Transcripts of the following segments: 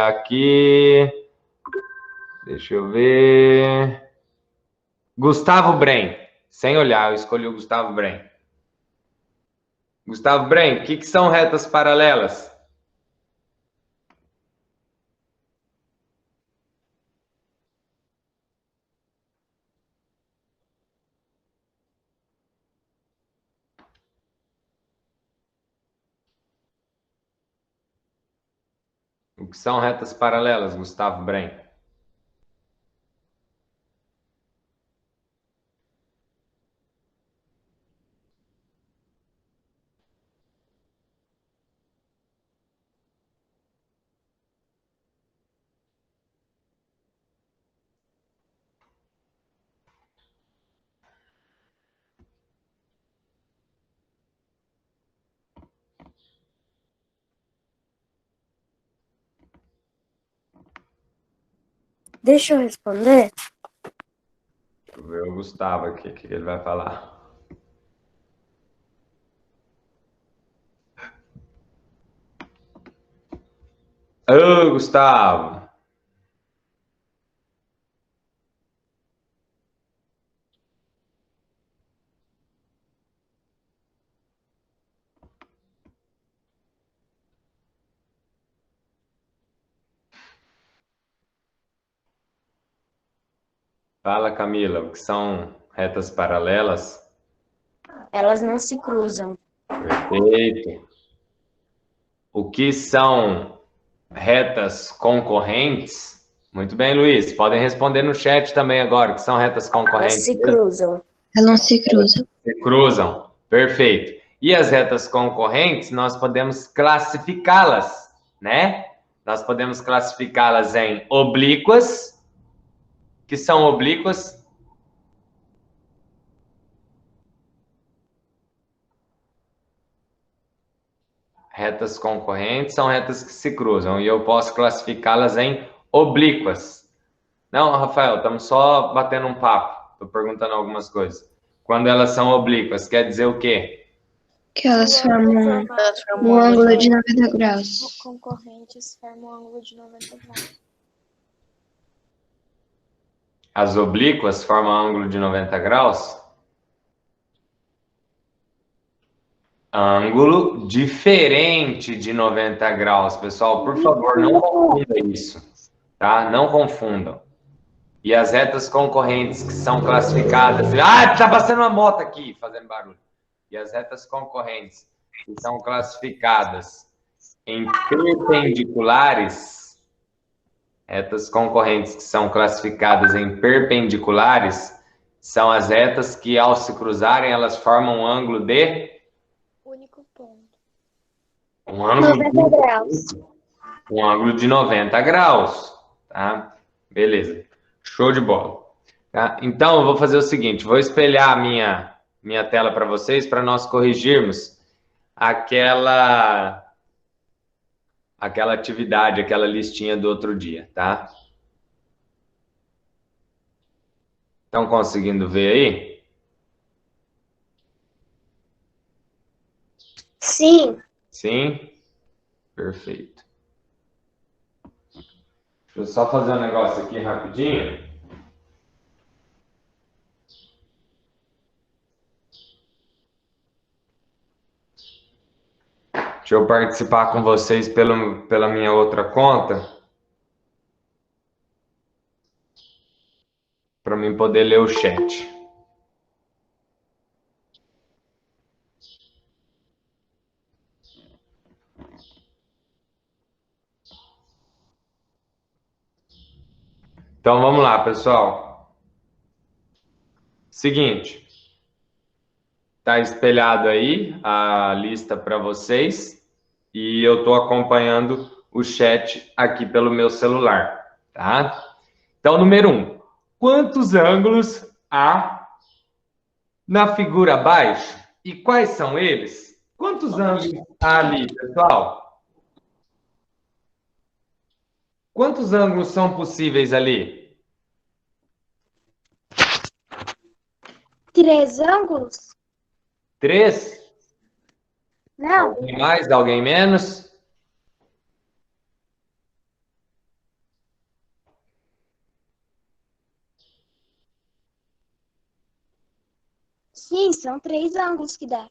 aqui. Deixa eu ver. Gustavo Brem. Sem olhar, eu escolhi o Gustavo Brem. Gustavo Brem, o que são retas paralelas? O que são retas paralelas, Gustavo Brem? Deixa eu responder. Deixa eu ver o Gustavo aqui, o que ele vai falar. Ô, Gustavo. Fala, Camila, o que são retas paralelas? Elas não se cruzam. Perfeito. O que são retas concorrentes? Muito bem, Luiz. Podem responder no chat também agora, o que são retas Elas concorrentes? se cruzam. Elas não se cruzam. Se cruzam. Perfeito. E as retas concorrentes, nós podemos classificá-las, né? Nós podemos classificá-las em oblíquas, que são oblíquas. Retas concorrentes são retas que se cruzam, e eu posso classificá-las em oblíquas. Não, Rafael, estamos só batendo um papo. Estou perguntando algumas coisas. Quando elas são oblíquas, quer dizer o quê? Que elas formam um ângulo de 90 graus. Concorrentes formam um ângulo de 90 graus. As oblíquas formam ângulo de 90 graus? Ângulo diferente de 90 graus, pessoal. Por favor, não confunda isso, tá? Não confundam. E as retas concorrentes que são classificadas... Ah, tá passando uma moto aqui, fazendo barulho. E as retas concorrentes que são classificadas em perpendiculares, retas concorrentes que são classificadas em perpendiculares, são as retas que, ao se cruzarem, elas formam um ângulo de... Único ponto. Um ângulo 90 graus. Um ângulo de 90 graus, tá? Beleza. Show de bola. Tá? Então, eu vou fazer o seguinte, vou espelhar a minha tela para vocês, para nós corrigirmos aquela atividade, aquela listinha do outro dia, tá? Estão conseguindo ver aí? Sim. Sim? Perfeito. Deixa eu só fazer um negócio aqui rapidinho. Deixa eu participar com vocês pela minha outra conta. Para mim poder ler o chat. Então, vamos lá, pessoal. Seguinte. Está espelhado aí a lista para vocês. E eu estou acompanhando o chat aqui pelo meu celular, tá? Então, número 1. Quantos ângulos há na figura abaixo? E quais são eles? Quantos ângulos há ali, pessoal? Quantos ângulos são possíveis ali? 3 ângulos? 3? Não. Alguém mais? Alguém menos? Sim, são 3 ângulos que dá.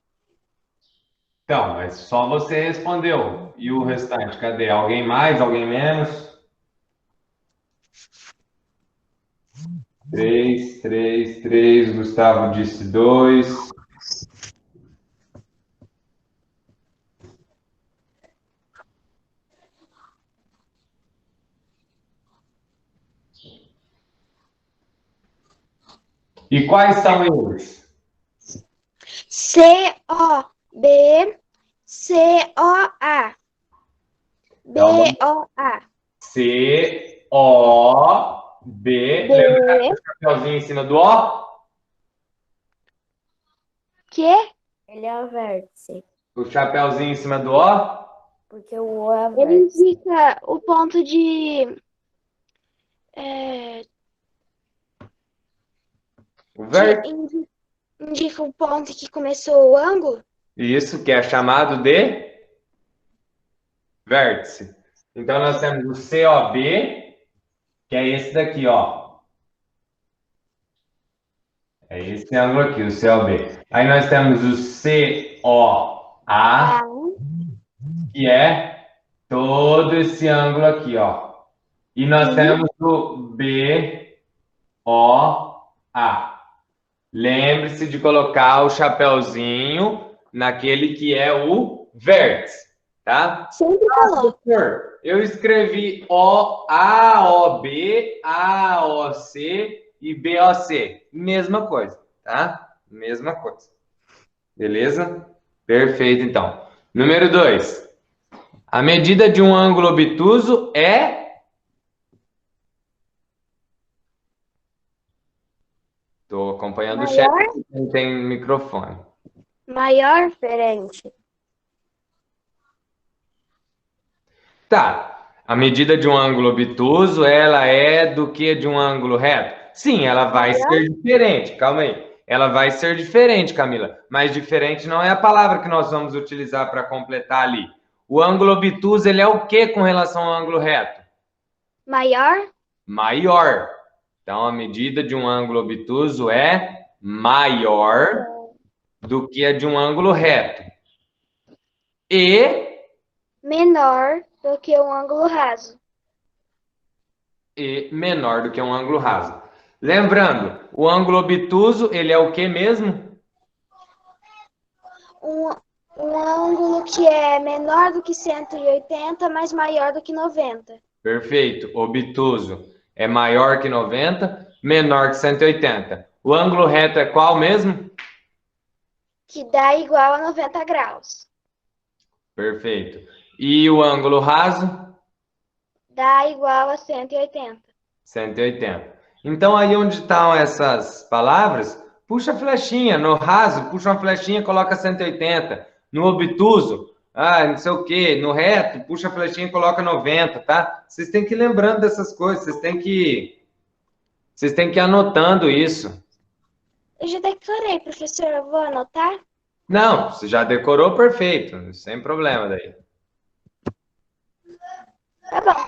Então, mas só você respondeu. E o restante, cadê? Alguém mais? Alguém menos? 3, 3, 3. Gustavo disse 2. E quais são eles? C-O-B, C-O-A. B-O-A. C-O-B. Lembra que o chapeuzinho em cima do O? Que? Ele é o vértice, O chapeuzinho em cima do O? porque o O é o Ele vértice. indica o ponto de... O vértice. indica o ponto que começou o ângulo? Isso, que é chamado de vértice. Então, nós temos o COB, que é esse daqui, ó. É esse ângulo aqui, o COB. Aí nós temos o COA, que é todo esse ângulo aqui, ó. E nós temos o BOA. Lembre-se de colocar o chapeuzinho naquele que é o vértice, tá? Sempre coloco. Professor, eu escrevi OAOB, AOC e BOC. Mesma coisa, tá? Mesma coisa. Beleza? Perfeito, então. Número 2. A medida de um ângulo obtuso é... Estou acompanhando o chat, não tem microfone. Maior? Diferente. Tá. A medida de um ângulo obtuso, ela é do que de um ângulo reto? Sim, ela vai ser diferente. Calma aí. Ela vai ser diferente, Camila. Mas diferente não é a palavra que nós vamos utilizar para completar ali. O ângulo obtuso, ele é o que com relação ao ângulo reto? Maior? Maior. Então, a medida de um ângulo obtuso é maior do que a de um ângulo reto. E Menor do que um ângulo raso. E menor do que um ângulo raso. Lembrando, o ângulo obtuso, ele é o que mesmo? Um ângulo que é menor do que 180, mas maior do que 90. Perfeito. Obtuso é maior que 90, menor que 180. O ângulo reto é qual mesmo? Que dá igual a 90 graus. Perfeito. E o ângulo raso? Dá igual a 180. 180. Então, aí onde estão essas palavras, puxa a flechinha. No raso, puxa uma flechinha, coloca 180. No obtuso, não sei o quê. No reto, puxa a flechinha e coloca 90, tá? Vocês têm que ir lembrando dessas coisas. Vocês têm que ir anotando isso. Eu já decorei, professor. Eu vou anotar? Não, você já decorou, perfeito. Sem problema daí. Tá bom.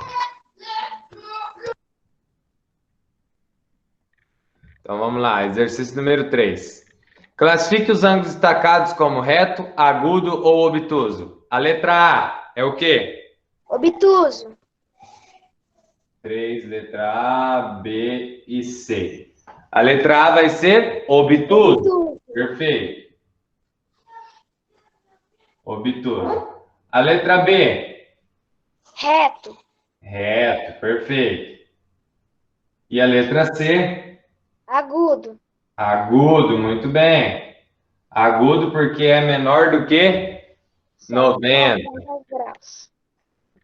Então, vamos lá. Exercício número 3. Classifique os ângulos destacados como reto, agudo ou obtuso. A letra A é o quê? Obtuso. 3, letra A, B e C. A letra A vai ser obtuso. Obtuso. Perfeito. Obtuso. A letra B? Reto. Reto, perfeito. E a letra C? Agudo. Agudo, muito bem. Agudo porque é menor do que 90. 90 graus.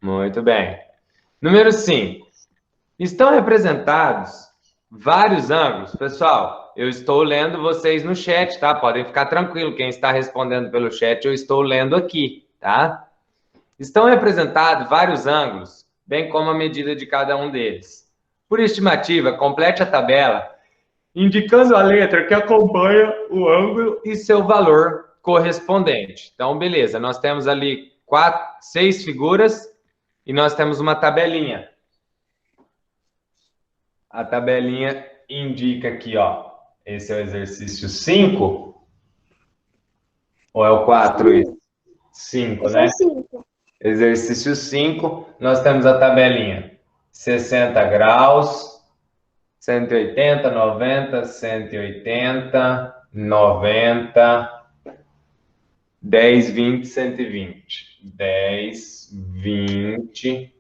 Muito bem. Número 5. Estão representados vários ângulos. Pessoal, eu estou lendo vocês no chat, tá? Podem ficar tranquilo. Quem está respondendo pelo chat, eu estou lendo aqui, tá? Estão representados vários ângulos, bem como a medida de cada um deles. Por estimativa, complete a tabela indicando a letra que acompanha o ângulo e seu valor correspondente. Então, beleza. Nós temos ali 6 figuras e nós temos uma tabelinha. A tabelinha indica aqui, ó, esse é o exercício 5, Ou é o 4 isso? 5, Esse né? é 5. Exercício 5, nós temos a tabelinha. 60 graus, 180, 90, 180, 90, 10, 20, 120. 10, 20,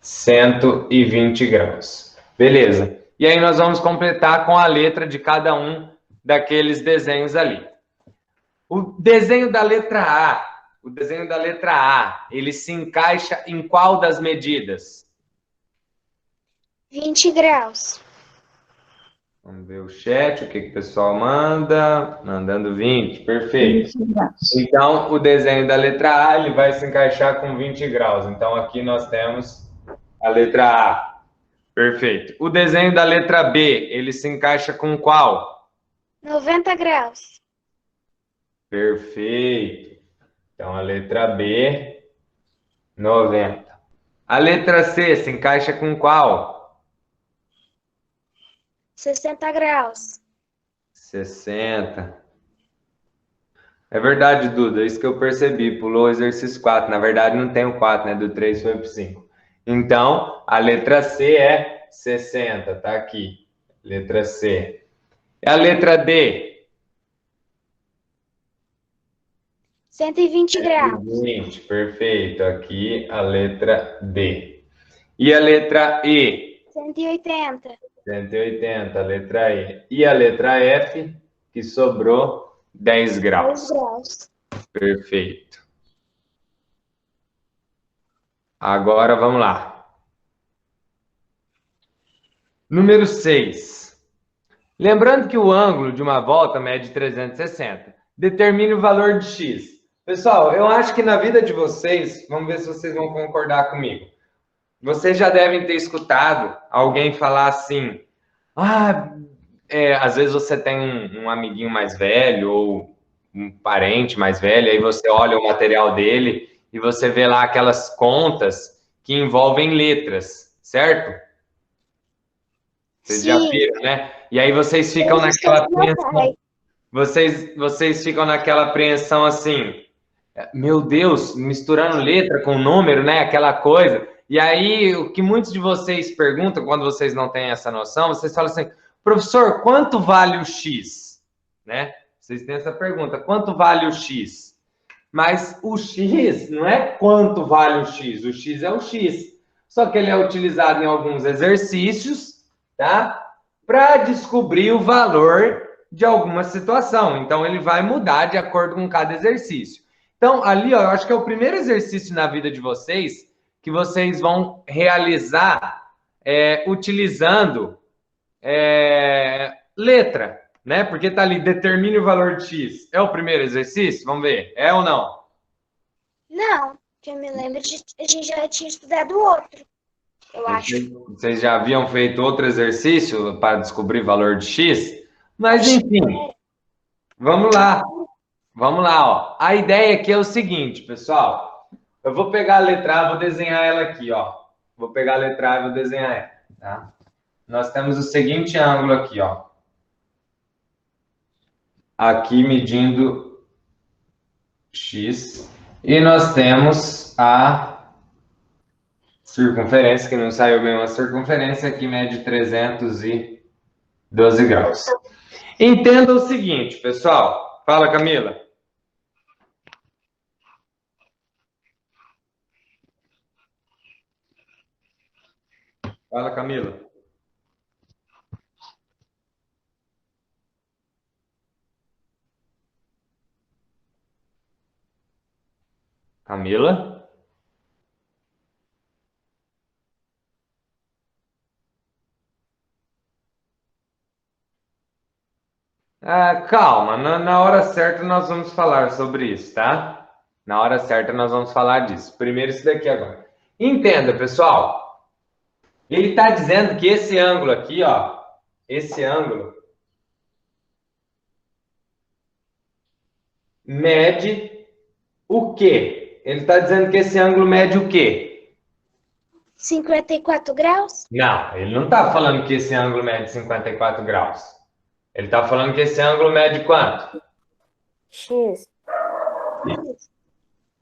120 graus. Beleza. E aí nós vamos completar com a letra de cada um daqueles desenhos ali. O desenho da letra A, ele se encaixa em qual das medidas? 20 graus. Vamos ver o chat, o que o pessoal manda. Mandando 20, perfeito. 20 graus. Então, o desenho da letra A, ele vai se encaixar com 20 graus. Então, aqui nós temos a letra A. Perfeito. O desenho da letra B, ele se encaixa com qual? 90 graus. Perfeito. Então, a letra B, 90. A letra C se encaixa com qual? 60 graus. 60. É verdade, Duda, é isso que eu percebi. Pulou o exercício 4. Na verdade, não tem o 4, né? Do 3 foi para o 5. Então, a letra C é 60, tá aqui. Letra C. E a letra D? 120 graus. 20, perfeito. Aqui a letra D. E a letra E? 180. 180, a letra E. E a letra F, que sobrou 10 graus. 10 graus. Perfeito. Agora vamos lá. Número 6. Lembrando que o ângulo de uma volta mede 360. Determine o valor de x. Pessoal, eu acho que na vida de vocês, vamos ver se vocês vão concordar comigo. Vocês já devem ter escutado alguém falar assim, às vezes você tem um amiguinho mais velho ou um parente mais velho, aí você olha o material dele e você vê lá aquelas contas que envolvem letras, certo? Vocês Sim. já viram, né? E aí vocês ficam naquela apreensão. Vocês ficam naquela apreensão assim, meu Deus, misturando letra com número, né? Aquela coisa. E aí, o que muitos de vocês perguntam quando vocês não têm essa noção, vocês falam assim, professor, quanto vale o X? Né? Vocês têm essa pergunta, quanto vale o X? Mas o X não é quanto vale o X é o X. Só que ele é utilizado em alguns exercícios, tá? Para descobrir o valor de alguma situação. Então, ele vai mudar de acordo com cada exercício. Então, ali, ó, eu acho que é o primeiro exercício na vida de vocês que vocês vão realizar utilizando letra, né? Porque tá ali, determine o valor de x. É o primeiro exercício? Vamos ver. É ou não? Não, que eu me lembro, a gente já tinha estudado outro, eu acho. Vocês já haviam feito outro exercício para descobrir o valor de x? Mas, enfim, vamos lá. Vamos lá, ó. A ideia aqui é o seguinte, pessoal. Eu vou pegar a letra A, vou desenhar ela aqui, ó. Vou pegar a letra A e vou desenhar ela, tá? Nós temos o seguinte ângulo aqui, ó. Aqui medindo x. E nós temos a circunferência, que não saiu bem uma circunferência, que mede 312 graus. Entenda o seguinte, pessoal. Fala, Camila. Fala, Camila. Camila? Calma, na hora certa nós vamos falar sobre isso, tá? Na hora certa nós vamos falar disso. Primeiro isso daqui agora. Entenda, pessoal. Ele está dizendo que esse ângulo aqui, ó, esse ângulo mede o quê? Ele está dizendo que esse ângulo mede o quê? 54 graus? Não, ele não está falando que esse ângulo mede 54 graus. Ele está falando que esse ângulo mede quanto? X.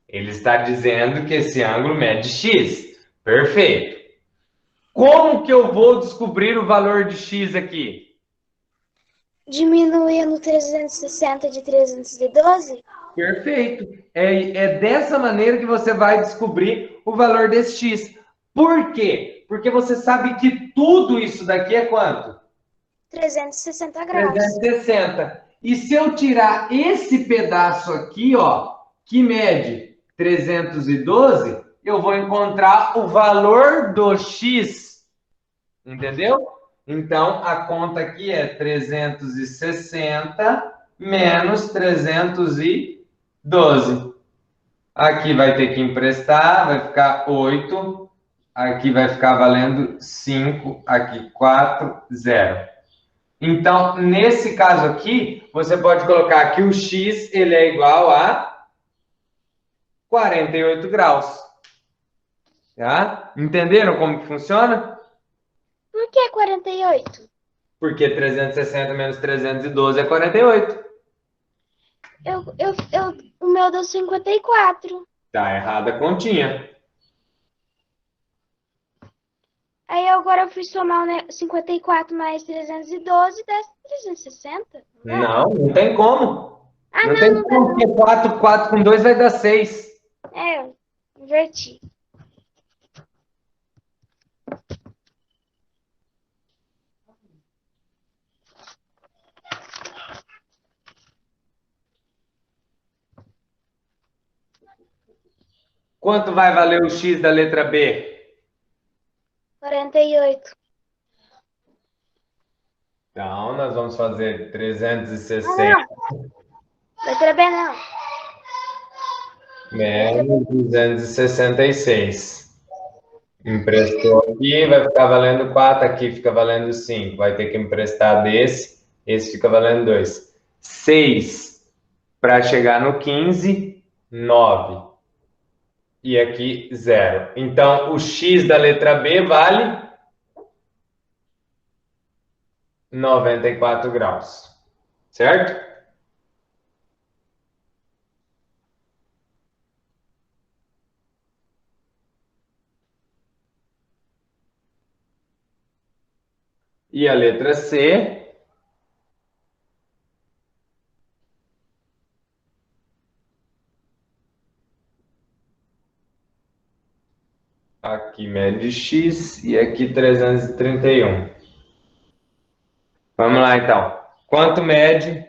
Ele está dizendo que esse ângulo mede x. Perfeito. Como que eu vou descobrir o valor de x aqui? Diminuindo 360 de 312? Perfeito. É dessa maneira que você vai descobrir o valor desse x. Por quê? Porque você sabe que tudo isso daqui é quanto? 360 graus. 360. E se eu tirar esse pedaço aqui, ó, que mede 312, eu vou encontrar o valor do x. Entendeu? Então, a conta aqui é 360 menos 312. Aqui vai ter que emprestar, vai ficar 8. Aqui vai ficar valendo 5. Aqui 4, 0. Então, nesse caso aqui, você pode colocar que o x ele é igual a 48 graus. Tá? Entenderam como que funciona? Por que 48? Porque 360 menos 312 é 48. O meu deu 54. Tá errada a continha. Aí agora eu fui somar 54 mais 312 dá 360? Não, não tem como. Ah, Não não, tem não dá como, não. porque 4 com 2 vai dar 6. É, eu inverti. Quanto vai valer o x da letra B? 48. Então, nós vamos fazer Ah, 360 não. Letra B não. menos 266. Emprestou aqui, vai ficar valendo 4, aqui fica valendo 5. Vai ter que emprestar desse, esse fica valendo 2. 6 para chegar no 15, 9. E aqui 0. Então, o x da letra B vale 94 graus. Certo? E a letra C aqui mede x e aqui 331. Vamos lá, então. Quanto mede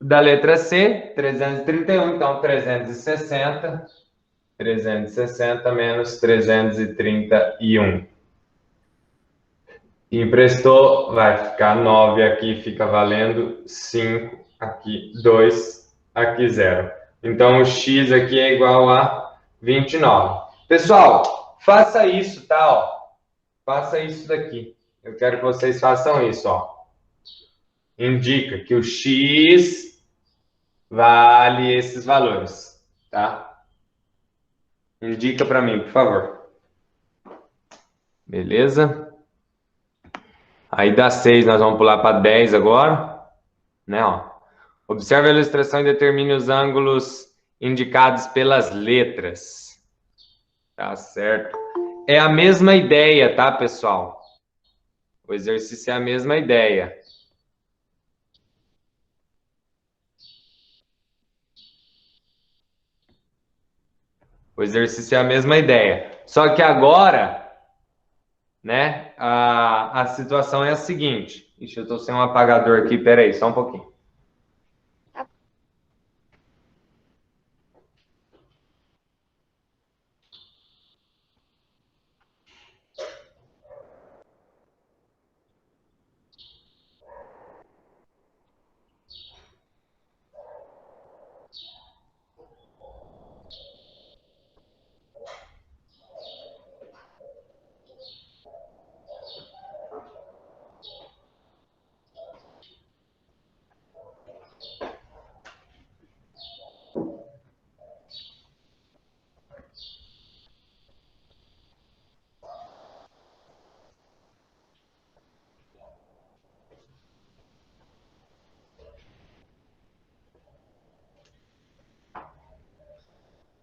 da letra C? 331. Então, 360. 360 menos 331. Emprestou, vai ficar 9 aqui, fica valendo 5, aqui 2, aqui 0. Então, o x aqui é igual a 29. Pessoal, faça isso, tá? Ó. Faça isso daqui. Eu quero que vocês façam isso, ó. Indica que o x vale esses valores, tá? Indica para mim, por favor. Beleza? Aí dá 6, nós vamos pular para 10 agora, né? Ó. Observe a ilustração e determine os ângulos indicados pelas letras. Tá certo. É a mesma ideia, tá, pessoal? O exercício é a mesma ideia. O exercício é a mesma ideia. Só que agora, né, a situação é a seguinte. Ixi, eu tô sem um apagador aqui, peraí, só um pouquinho.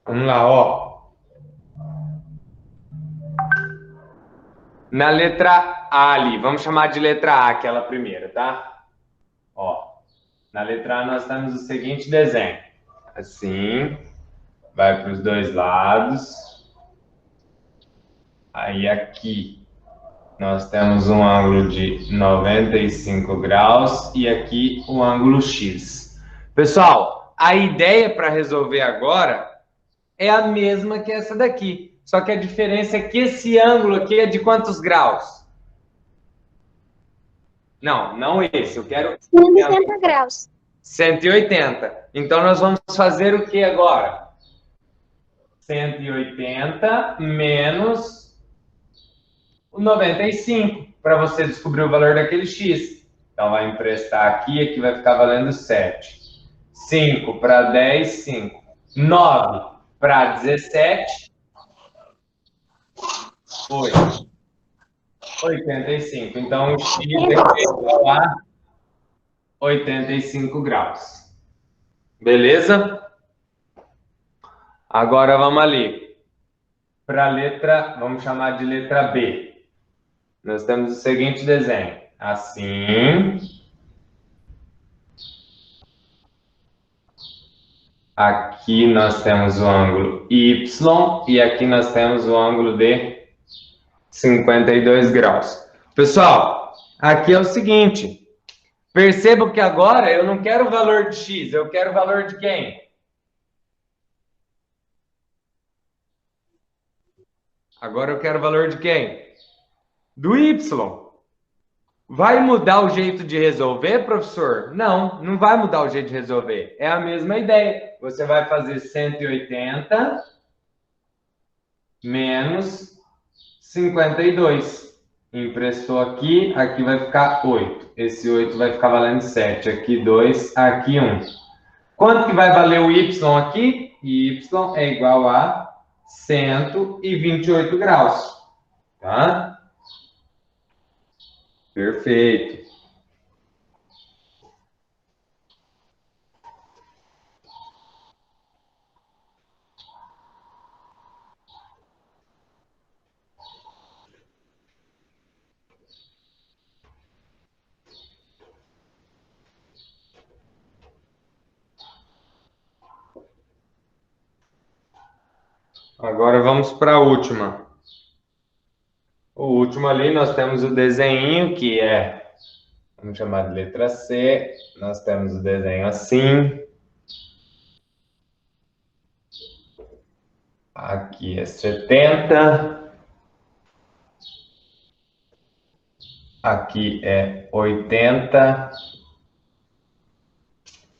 Vamos lá, ó. Na letra A ali, vamos chamar de letra A aquela primeira, tá? Ó, na letra A nós temos o seguinte desenho. Assim, vai para os dois lados. Aí aqui nós temos um ângulo de 95 graus e aqui o ângulo X. Pessoal, a ideia para resolver agora é a mesma que essa daqui. Só que a diferença é que esse ângulo aqui é de quantos graus? Não, não esse. Eu quero 180 graus. 180. Então nós vamos fazer o que agora? 180 menos o 95 para você descobrir o valor daquele x. Então vai emprestar aqui vai ficar valendo 7. 5 para 10, 5. 9 para 17, 8. 85. Então, o x aqui é igual a 85 graus. Beleza? Agora vamos ali. Para a letra, vamos chamar de letra B. Nós temos o seguinte desenho. Assim. Aqui nós temos o ângulo Y e aqui nós temos o ângulo de 52 graus. Pessoal, aqui é o seguinte. Percebam que agora eu não quero o valor de x, eu quero o valor de quem? Agora eu quero o valor de quem? Do y. Vai mudar o jeito de resolver, professor? Não, não vai mudar o jeito de resolver. É a mesma ideia. Você vai fazer 180 menos 52. Emprestou aqui, aqui vai ficar 8. Esse 8 vai ficar valendo 7. Aqui 2, aqui 1. Quanto que vai valer o y aqui? Y é igual a 128 graus. Tá? Perfeito. Agora vamos para a última. O último ali nós temos o desenho que é, vamos chamar de letra C. Nós temos o desenho assim. Aqui é 70. Aqui é 80.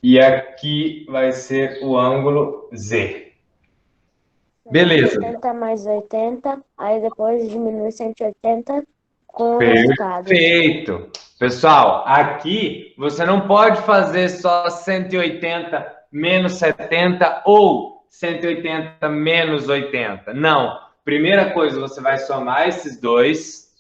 E aqui vai ser o ângulo Z. Beleza. 80 mais 80, aí depois diminui 180 com o resultado. Perfeito. Pessoal, aqui você não pode fazer só 180 menos 70 ou 180 menos 80. Não. Primeira coisa, você vai somar esses dois.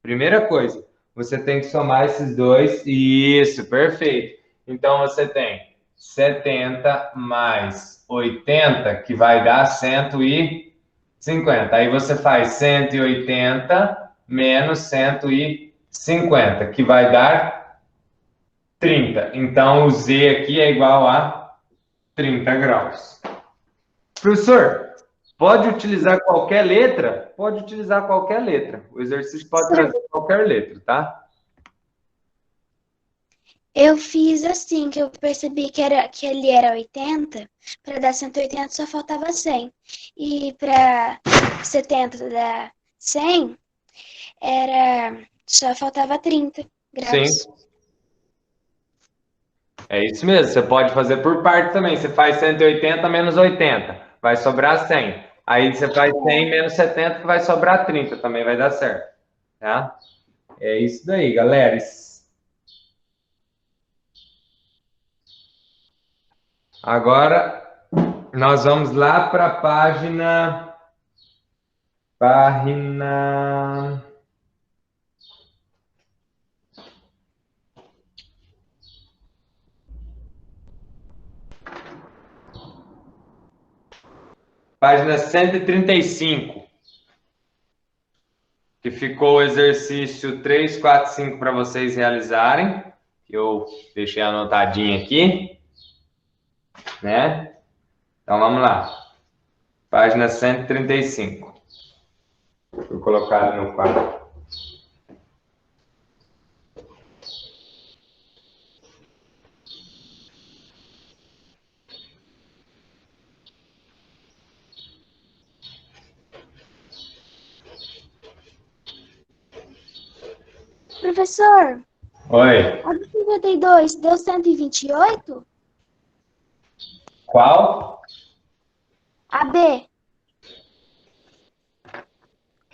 Primeira coisa, você tem que somar esses dois. Isso, perfeito. Então, você tem 70 mais 80, que vai dar 150. Aí você faz 180 menos 150, que vai dar 30. Então, o Z aqui é igual a 30 graus. Professor, pode utilizar qualquer letra? Pode utilizar qualquer letra. O exercício pode trazer qualquer letra, tá? Eu fiz assim, que eu percebi que ele era 80, para dar 180 só faltava 100. E para 70 dar 100, só faltava 30 graus. Sim. É isso mesmo, você pode fazer por parte também. Você faz 180 menos 80, vai sobrar 100. Aí você faz 100 menos 70, que vai sobrar 30, também vai dar certo. Tá? É isso daí, galera. Agora, nós vamos lá para a página... Página 135. Que ficou o exercício 3, 4, 5 para vocês realizarem. Eu deixei anotadinho aqui. Né? Então, vamos lá. Página 135. Vou colocar no quadro. Professor, Oi. a 52 deu 128? Qual? A B.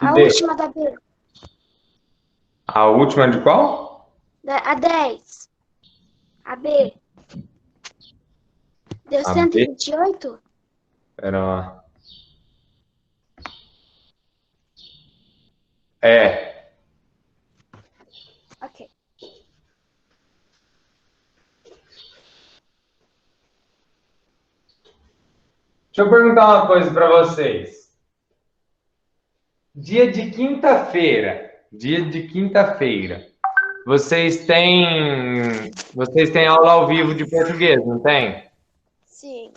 A D? última da B. A última de qual? A 10. A B. Deu A B? 128? Pera lá. É. Ok. Deixa eu perguntar uma coisa para vocês. Dia de quinta-feira, vocês têm aula ao vivo de português, não tem? Sim.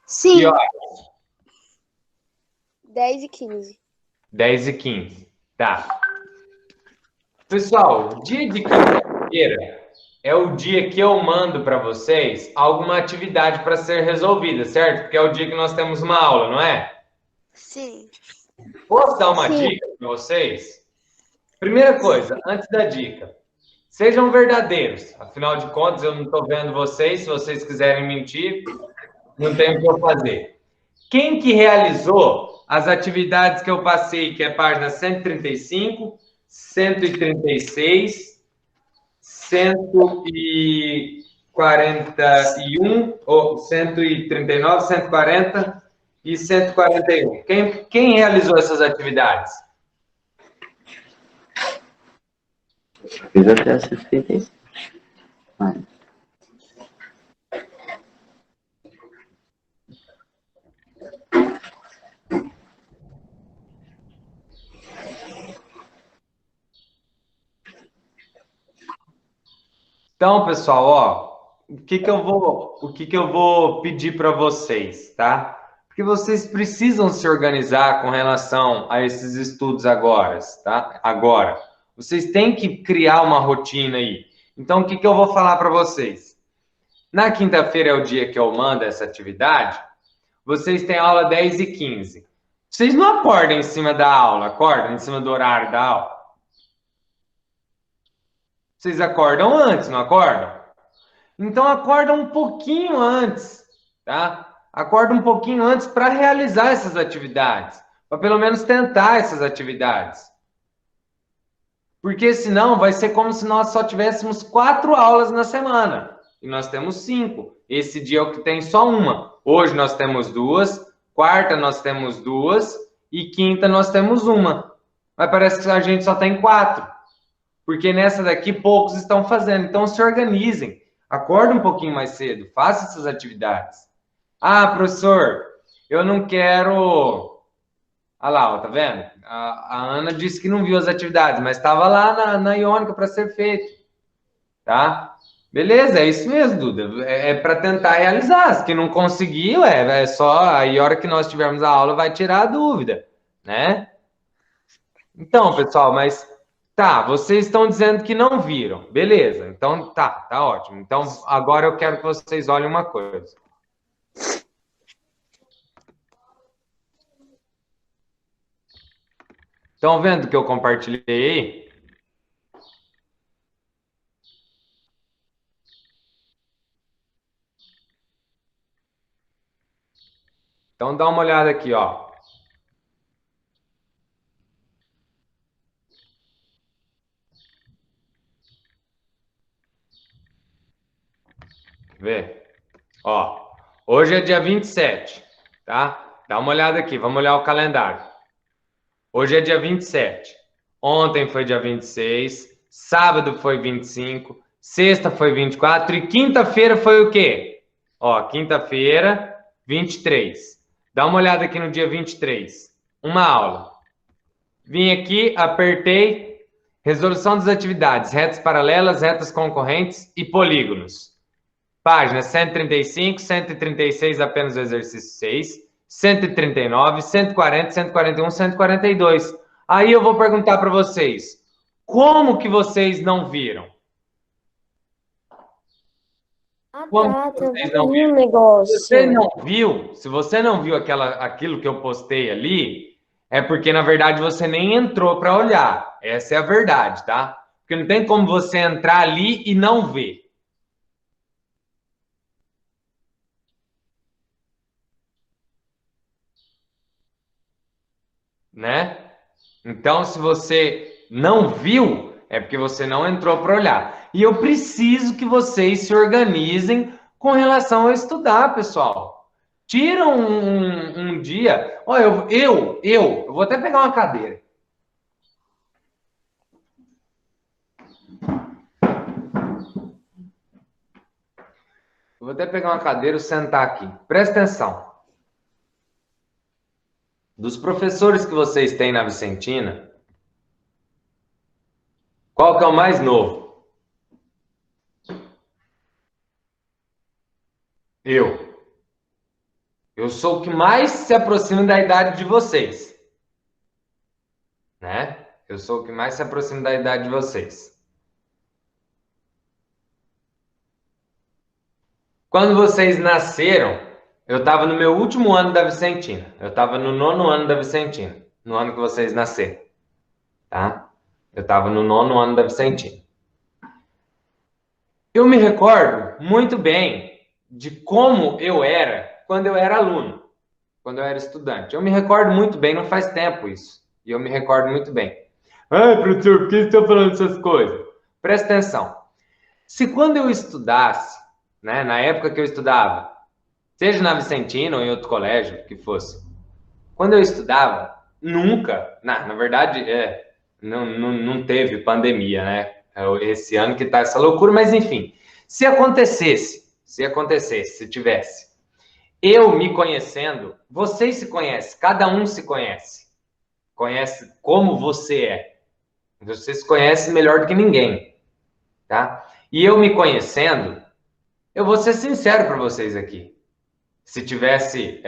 Sim. Que hora? 10h15. 10h15. Tá. Pessoal, dia de quinta-feira é o dia que eu mando para vocês alguma atividade para ser resolvida, certo? Porque é o dia que nós temos uma aula, não é? Sim. Posso dar uma Sim. dica para vocês? Primeira coisa, antes da dica, sejam verdadeiros. Afinal de contas, eu não estou vendo vocês. Se vocês quiserem mentir, não tem o que eu fazer. Quem que realizou as atividades que eu passei, que é página 135, 136, 141, ou 139, 140 e 141. Quem realizou essas atividades? Fiz até a 135. Então, pessoal, ó, o que que eu vou pedir para vocês, tá? Porque vocês precisam se organizar com relação a esses estudos agora, tá? Agora, vocês têm que criar uma rotina aí. Então, o que que eu vou falar para vocês? Na quinta-feira é o dia que eu mando essa atividade. Vocês têm aula 10h15. Vocês não acordam em cima da aula, acordam em cima do horário da aula. Vocês acordam antes, não acordam? Então acorda um pouquinho antes, tá? Acorda um pouquinho antes para realizar essas atividades, para pelo menos tentar essas atividades. Porque senão vai ser como se nós só tivéssemos 4 aulas na semana. E nós temos 5. Esse dia é o que tem só uma. Hoje nós temos 2, quarta nós temos 2 e quinta nós temos uma. Mas parece que a gente só tem 4. Porque nessa daqui poucos estão fazendo. Então se organizem. Acorda um pouquinho mais cedo. Faça essas atividades. Ah, professor, eu não quero... Olha lá, ó, tá vendo? A Ana disse que não viu as atividades, mas estava lá na Iônica para ser feito. Tá? Beleza, é isso mesmo, Duda. É para tentar realizar. Se que não conseguiu, é só... Aí a hora que nós tivermos a aula vai tirar a dúvida, né? Então, pessoal, mas... Tá, vocês estão dizendo que não viram. Beleza, então tá ótimo. Então, agora eu quero que vocês olhem uma coisa. Estão vendo que eu compartilhei aí? Então, dá uma olhada aqui, ó. Vê? Ó, hoje é dia 27, tá? Dá uma olhada aqui, vamos olhar o calendário. Hoje é dia 27. Ontem foi dia 26, sábado foi 25, sexta foi 24 e quinta-feira foi o quê? Ó, quinta-feira, 23. Dá uma olhada aqui no dia 23. Uma aula. Vim aqui, apertei, resolução das atividades, retas paralelas, retas concorrentes e polígonos. Página 135, 136, apenas o exercício 6, 139, 140, 141, 142. Aí eu vou perguntar para vocês, como que vocês não viram? Como que vocês não viram? Negócio. Se você não viu aquilo que eu postei ali, é porque, na verdade, você nem entrou para olhar. Essa é a verdade, tá? Porque não tem como você entrar ali e não ver. Né? Então, se você não viu, é porque você não entrou para olhar. E eu preciso que vocês se organizem com relação a estudar, pessoal. Tira um dia. Ó, eu vou até pegar uma cadeira. Eu vou até pegar uma cadeira e sentar aqui. Presta atenção. Dos professores que vocês têm na Vicentina, qual que é o mais novo? Eu sou o que mais se aproxima da idade de vocês. Né? Eu sou o que mais se aproxima da idade de vocês. Quando vocês nasceram, eu estava no meu último ano da Vicentina. Eu estava no 9º ano da Vicentina, no ano que vocês nasceram. Tá? Eu estava no 9º ano da Vicentina. Eu me recordo muito bem de como eu era quando eu era aluno, quando eu era estudante. Eu me recordo muito bem, não faz tempo isso. E eu me recordo muito bem. Ah, professor, por que você está falando essas coisas? Presta atenção. Se quando eu estudasse, né, na época que eu estudava, seja na Vicentina ou em outro colégio, que fosse, quando eu estudava, nunca, na verdade, não teve pandemia, né? Esse ano que tá essa loucura, mas enfim, se tivesse, eu me conhecendo, vocês se conhecem, cada um se conhece como você é, você se conhece melhor do que ninguém, tá? E eu me conhecendo, eu vou ser sincero para vocês aqui, se tivesse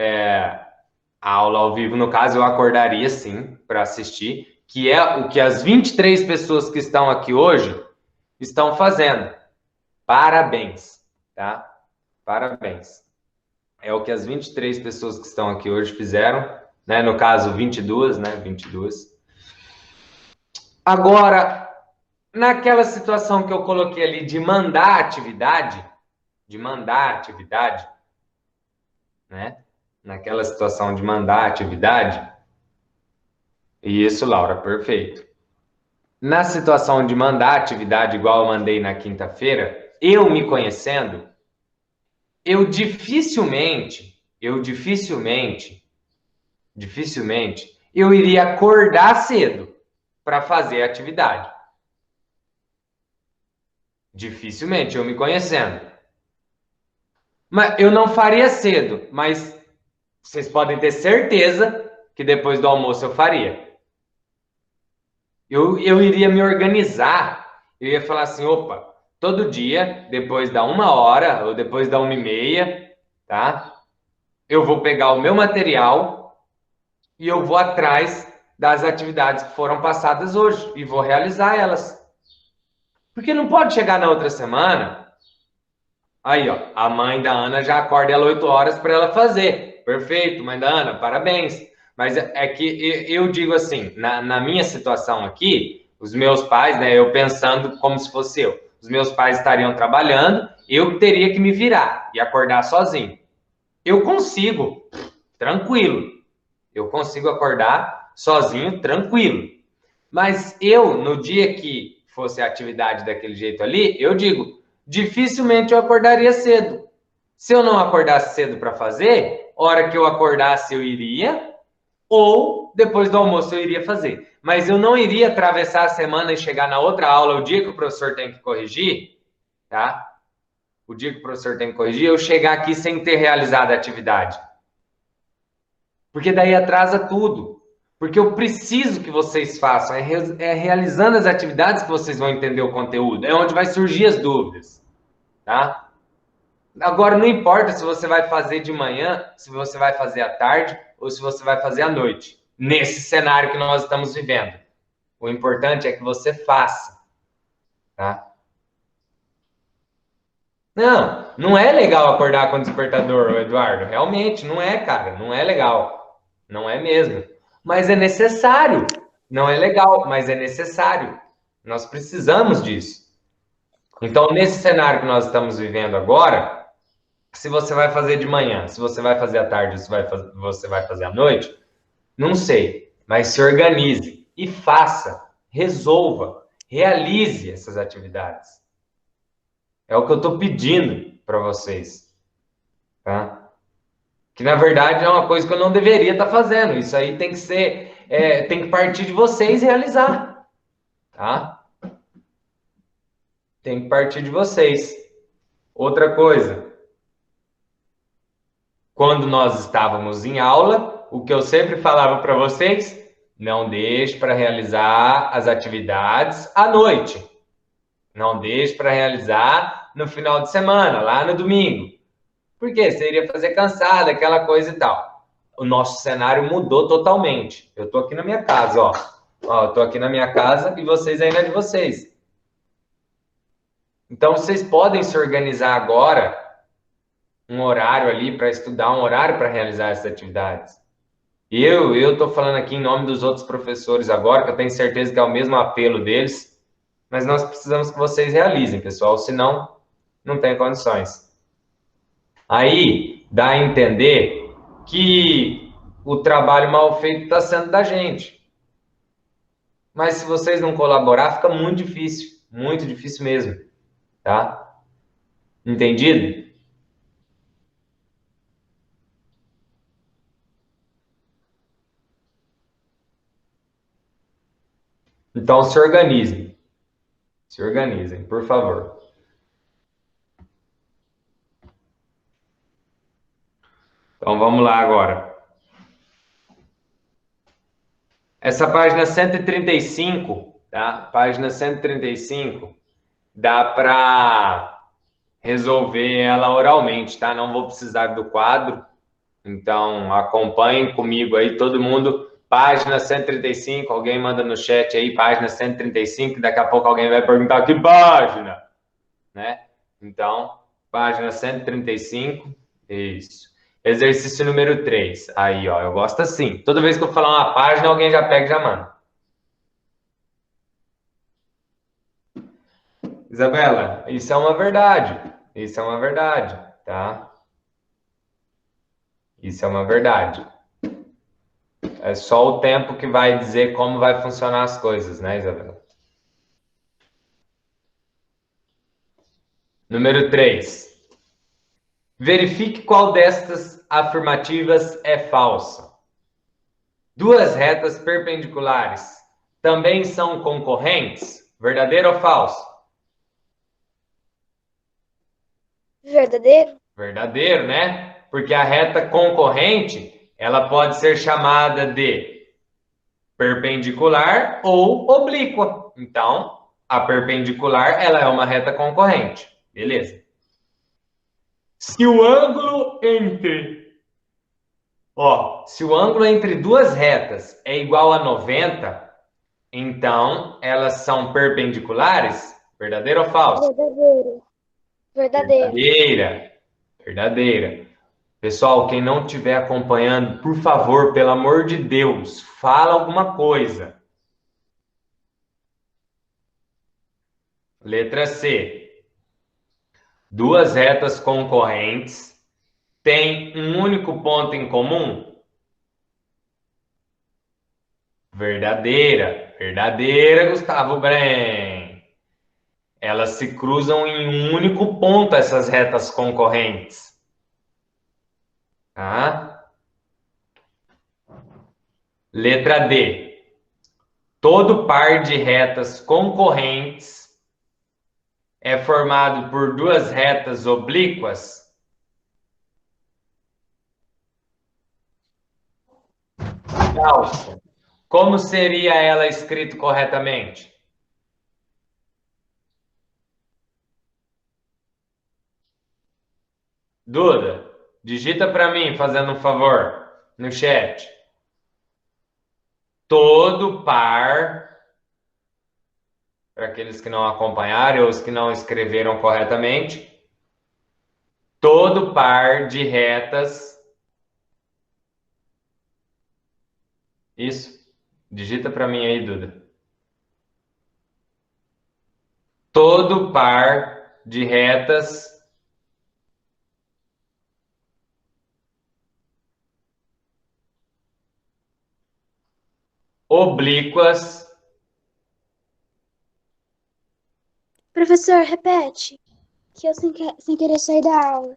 a aula ao vivo, no caso, eu acordaria sim para assistir, que é o que as 23 pessoas que estão aqui hoje estão fazendo. Parabéns, tá? Parabéns. É o que as 23 pessoas que estão aqui hoje fizeram, né? No caso, 22, né? 22. Agora, naquela situação que eu coloquei ali de mandar atividade, né? Naquela situação de mandar atividade, isso, Laura, perfeito. Na situação de mandar atividade, igual eu mandei na quinta-feira, eu me conhecendo, eu dificilmente, eu iria acordar cedo para fazer a atividade. Dificilmente, eu me conhecendo. Mas eu não faria cedo, mas vocês podem ter certeza que depois do almoço eu faria. Eu iria me organizar, eu ia falar assim, opa, todo dia, depois da 1h ou depois da 1h30, tá? Eu vou pegar o meu material e eu vou atrás das atividades que foram passadas hoje e vou realizar elas. Porque não pode chegar na outra semana, aí ó, a mãe da Ana já acorda ela 8 horas para ela fazer. Perfeito, mãe da Ana, parabéns. Mas é que eu digo assim, na minha situação aqui, os meus pais, né, eu pensando como se fosse eu, os meus pais estariam trabalhando, eu teria que me virar e acordar sozinho. Eu consigo, tranquilo. Eu consigo acordar sozinho, tranquilo. Mas eu, no dia que fosse a atividade daquele jeito ali, eu digo, dificilmente eu acordaria cedo. Se eu não acordasse cedo para fazer, hora que eu acordasse eu iria, ou depois do almoço eu iria fazer. Mas eu não iria atravessar a semana e chegar na outra aula, o dia que o professor tem que corrigir, tá? O dia que o professor tem que corrigir, eu chegar aqui sem ter realizado a atividade. Porque daí atrasa tudo. Porque eu preciso que vocês façam, é realizando as atividades que vocês vão entender o conteúdo, é onde vai surgir as dúvidas, tá? Agora, não importa se você vai fazer de manhã, se você vai fazer à tarde ou se você vai fazer à noite, nesse cenário que nós estamos vivendo. O importante é que você faça, tá? Não é legal acordar com o despertador, Eduardo. Realmente, não é, cara. Não é legal. Não é mesmo. Mas é necessário. Não é legal, mas é necessário. Nós precisamos disso. Então, nesse cenário que nós estamos vivendo agora, se você vai fazer de manhã, se você vai fazer à tarde, se você vai fazer à noite, não sei. Mas se organize e faça, resolva, realize essas atividades. É o que eu estou pedindo para vocês, tá? Que na verdade é uma coisa que eu não deveria estar fazendo. Isso aí tem que ser, tem que partir de vocês realizar, tá? Tem que partir de vocês. Outra coisa, quando nós estávamos em aula, o que eu sempre falava para vocês, não deixe para realizar as atividades à noite. Não deixe para realizar no final de semana, lá no domingo. Por quê? Você iria fazer cansada, aquela coisa e tal. O nosso cenário mudou totalmente. Eu estou aqui na minha casa, ó. Eu estou aqui na minha casa e vocês aí na de vocês. Então, vocês podem se organizar agora, um horário ali para estudar, um horário para realizar essas atividades. Eu estou falando aqui em nome dos outros professores agora, que eu tenho certeza que é o mesmo apelo deles, mas nós precisamos que vocês realizem, pessoal, senão não tem condições. Aí dá a entender que o trabalho mal feito está sendo da gente. Mas se vocês não colaborar, fica muito difícil mesmo, tá? Entendido? Então se organizem, por favor. Então vamos lá agora. Essa página 135, tá? Página 135, dá para resolver ela oralmente, tá? Não vou precisar do quadro, então acompanhem comigo aí, todo mundo. Página 135, alguém manda no chat aí, página 135, daqui a pouco alguém vai perguntar que página, né? Então, página 135, isso. Exercício número 3. Aí, ó, eu gosto assim. Toda vez que eu falar uma página, alguém já pega e já manda. Isabela, isso é uma verdade. Isso é uma verdade, tá? Isso é uma verdade. É só o tempo que vai dizer como vai funcionar as coisas, né, Isabela? Número 3. Verifique qual destas afirmativas é falsa. Duas retas perpendiculares também são concorrentes? Verdadeiro ou falso? Verdadeiro? Verdadeiro, né? Porque a reta concorrente, ela pode ser chamada de perpendicular ou oblíqua. Então, a perpendicular, ela é uma reta concorrente. Beleza. Se o ângulo entre duas retas é igual a 90, então elas são perpendiculares? Verdadeiro ou falso? Verdadeiro. Verdadeiro. Verdadeira. Pessoal, quem não estiver acompanhando, por favor, pelo amor de Deus, fala alguma coisa. Letra C. Duas retas concorrentes têm um único ponto em comum? Verdadeira, Gustavo Bren. Elas se cruzam em um único ponto, essas retas concorrentes. Tá? Letra D. Todo par de retas concorrentes é formado por duas retas oblíquas? Nelson, como seria ela escrito corretamente? Duda, digita para mim, fazendo um favor, no chat. Todo par, para aqueles que não acompanharam ou os que não escreveram corretamente, todo par de retas. Isso. Digita para mim aí, Duda. Todo par de retas oblíquas. Professor, repete. Que eu sem querer sair da aula.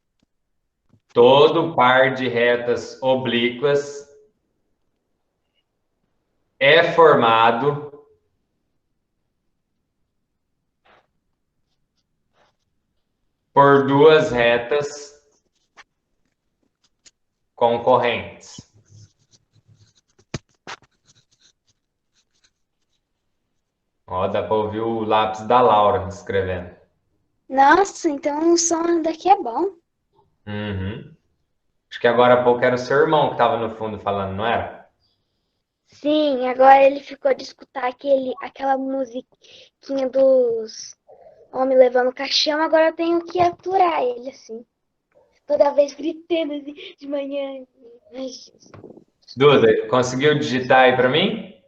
Todo par de retas oblíquas é formado por duas retas concorrentes. Ó, dá para ouvir o lápis da Laura escrevendo. Nossa, então o som daqui é bom. Uhum. Acho que agora há pouco era o seu irmão que estava no fundo falando, não era? Sim, agora ele ficou de escutar aquela musiquinha dos homens levando caixão, agora eu tenho que aturar ele, assim. Toda vez gritando assim, de manhã. Ai, Jesus. Duda, conseguiu digitar aí para mim?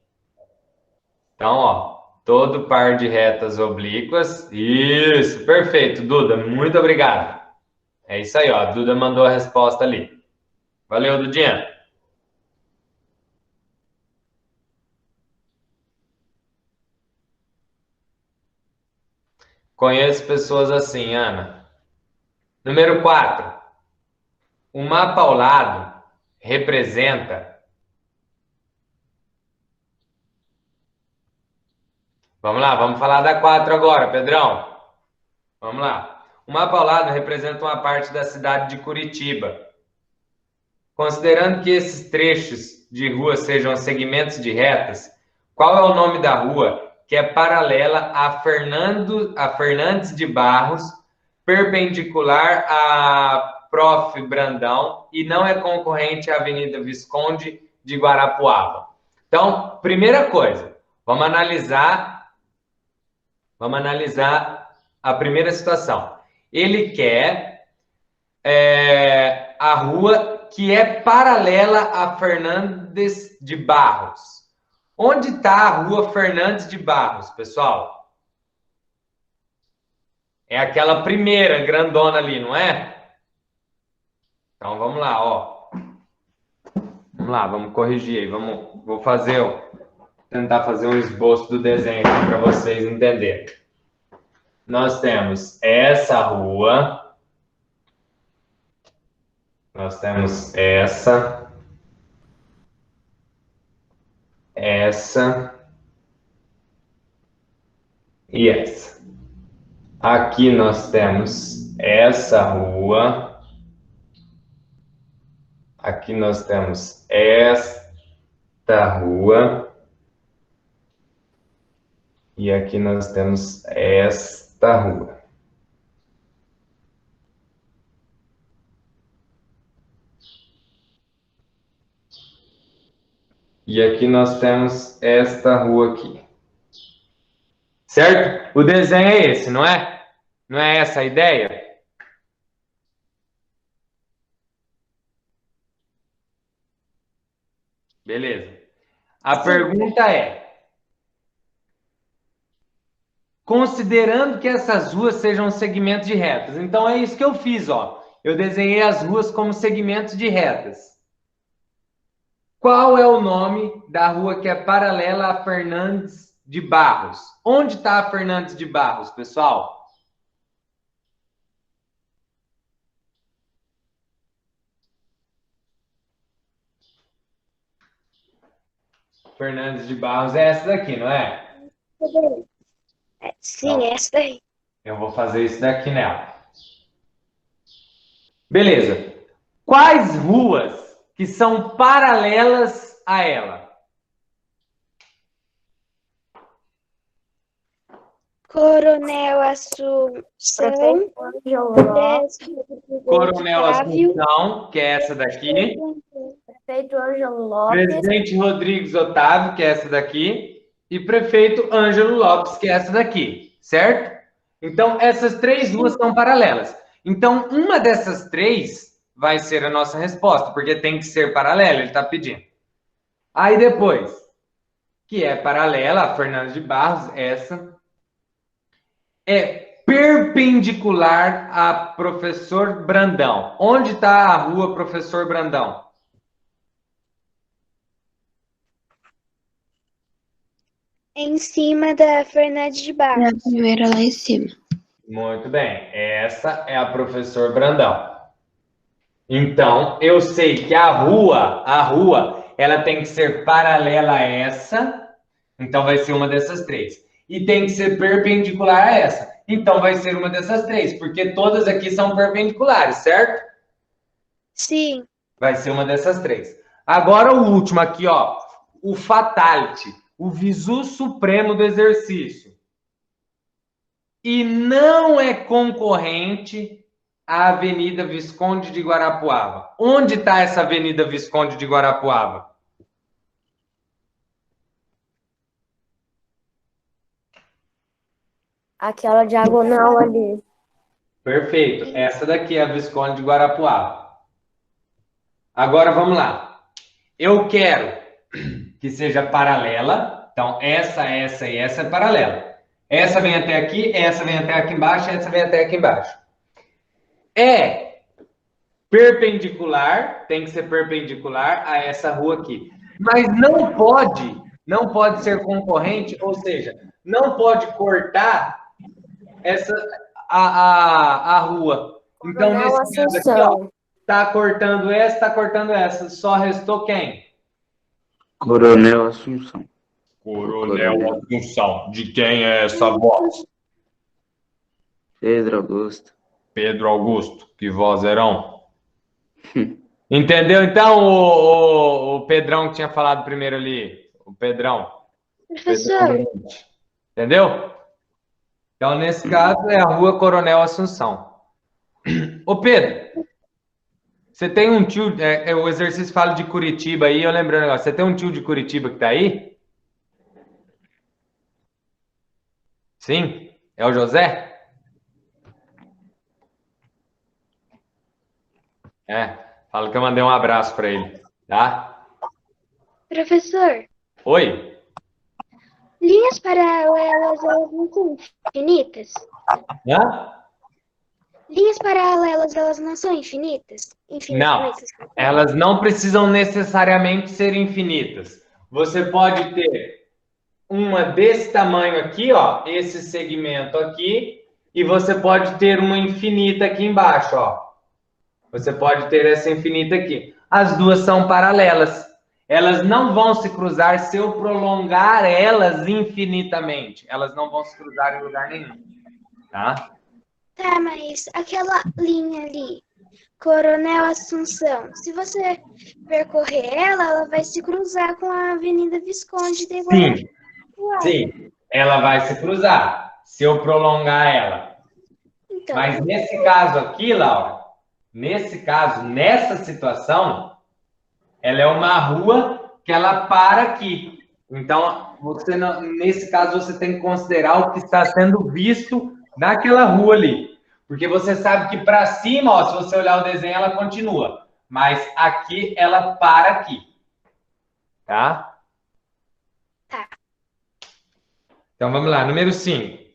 Então, ó, todo par de retas oblíquas. Isso, perfeito, Duda, muito obrigado. É isso aí, ó, a Duda mandou a resposta ali. Valeu, Dudinha. Conheço pessoas assim, Ana. Número 4. O mapa ao lado representa... Vamos lá, vamos falar da 4 agora, Pedrão. Vamos lá. O mapa ao lado representa uma parte da cidade de Curitiba. Considerando que esses trechos de rua sejam segmentos de retas, qual é o nome da rua que é paralela a Fernandes de Barros, perpendicular a Prof. Brandão e não é concorrente à Avenida Visconde de Guarapuava? Então, primeira coisa, vamos analisar a primeira situação. Ele quer a rua que é paralela a Fernandes de Barros. Onde está a rua Fernandes de Barros, pessoal? É aquela primeira grandona ali, não é? Então vamos lá, ó. Vamos lá, vamos corrigir aí. Vou tentar fazer um esboço do desenho para vocês entenderem. Nós temos essa rua. Nós temos essa e essa. Aqui nós temos essa rua. Aqui nós temos esta rua. E aqui nós temos esta rua. E aqui nós temos esta rua aqui. Certo? O desenho é esse, não é? Não é essa a ideia? Beleza. A pergunta é: considerando que essas ruas sejam segmentos de retas, então é isso que eu fiz, ó. Eu desenhei as ruas como segmentos de retas. Qual é o nome da rua que é paralela a Fernandes de Barros? Onde está a Fernandes de Barros, pessoal? Fernandes de Barros é essa daqui, não é? Sim, é essa daí. Eu vou fazer isso daqui nela. Beleza. Quais ruas que são paralelas a ela? Coronel Assunção, Coronel Assunção, que é essa daqui. Prefeito Ângelo Lopes. Presidente Rodrigues Otávio, que é essa daqui. E prefeito Ângelo Lopes, que é essa daqui, certo? Então, essas três ruas são paralelas. Então, uma dessas três vai ser a nossa resposta, porque tem que ser paralela, ele está pedindo. Aí depois, que é paralela, a Fernando de Barros, essa é perpendicular a Professor Brandão. Onde está a rua Professor Brandão? em cima da Fernandes de Na Barros. primeira lá em cima. Muito bem, essa é a Professor Brandão. Então, eu sei que a rua, ela tem que ser paralela a essa, então vai ser uma dessas três. E tem que ser perpendicular a essa, então vai ser uma dessas três, porque todas aqui são perpendiculares, certo? Sim. Vai ser uma dessas três. Agora o último aqui, ó, o fatality, o visu supremo do exercício. E não é concorrente à Avenida Visconde de Guarapuava. Onde está essa Avenida Visconde de Guarapuava? Aquela diagonal ali. Perfeito. Essa daqui é a Visconde de Guarapuava. Agora vamos lá. Eu quero que seja paralela. Então, essa e essa é paralela. Essa vem até aqui, essa vem até aqui embaixo, essa vem até aqui embaixo. É perpendicular, tem que ser perpendicular a essa rua aqui. Mas não pode ser concorrente, ou seja, não pode cortar a rua. Então, nesse caso aqui, ó, tá cortando essa, só restou quem? Coronel Assunção. Coronel Assunção. De quem é essa voz? Pedro Augusto. Pedro Augusto. Que vozerão. Entendeu? Então, o Pedrão que tinha falado primeiro ali. O Pedrão. Professor. Entendeu? Então, nesse caso, é a Rua Coronel Assunção. Ô, Pedro, você tem um tio... o exercício fala de Curitiba aí, eu lembrei um negócio. Você tem um tio de Curitiba que tá aí? Sim? É o José? Fala que eu mandei um abraço para ele, tá? Professor, Oi? linhas paralelas, elas não são infinitas? Hã? Linhas paralelas, elas não são infinitas? Não, elas não precisam necessariamente ser infinitas. Você pode ter uma desse tamanho aqui, ó, esse segmento aqui, e você pode ter uma infinita aqui embaixo, ó. Você pode ter essa infinita aqui. As duas são paralelas. Elas não vão se cruzar se eu prolongar elas infinitamente. Elas não vão se cruzar em lugar nenhum, tá? Tá, mas aquela linha ali, Coronel Assunção, se você percorrer ela vai se cruzar com a Avenida Visconde de Guarapuava. Sim, ela vai se cruzar se eu prolongar ela. Então, mas nesse caso aqui, Laura, nesse caso, nessa situação, ela é uma rua que ela para aqui. Então, você não, nesse caso, você tem que considerar o que está sendo visto naquela rua ali. Porque você sabe que para cima, ó, se você olhar o desenho, ela continua. Mas aqui, ela para aqui. Tá? Tá. Então, vamos lá. Número 5.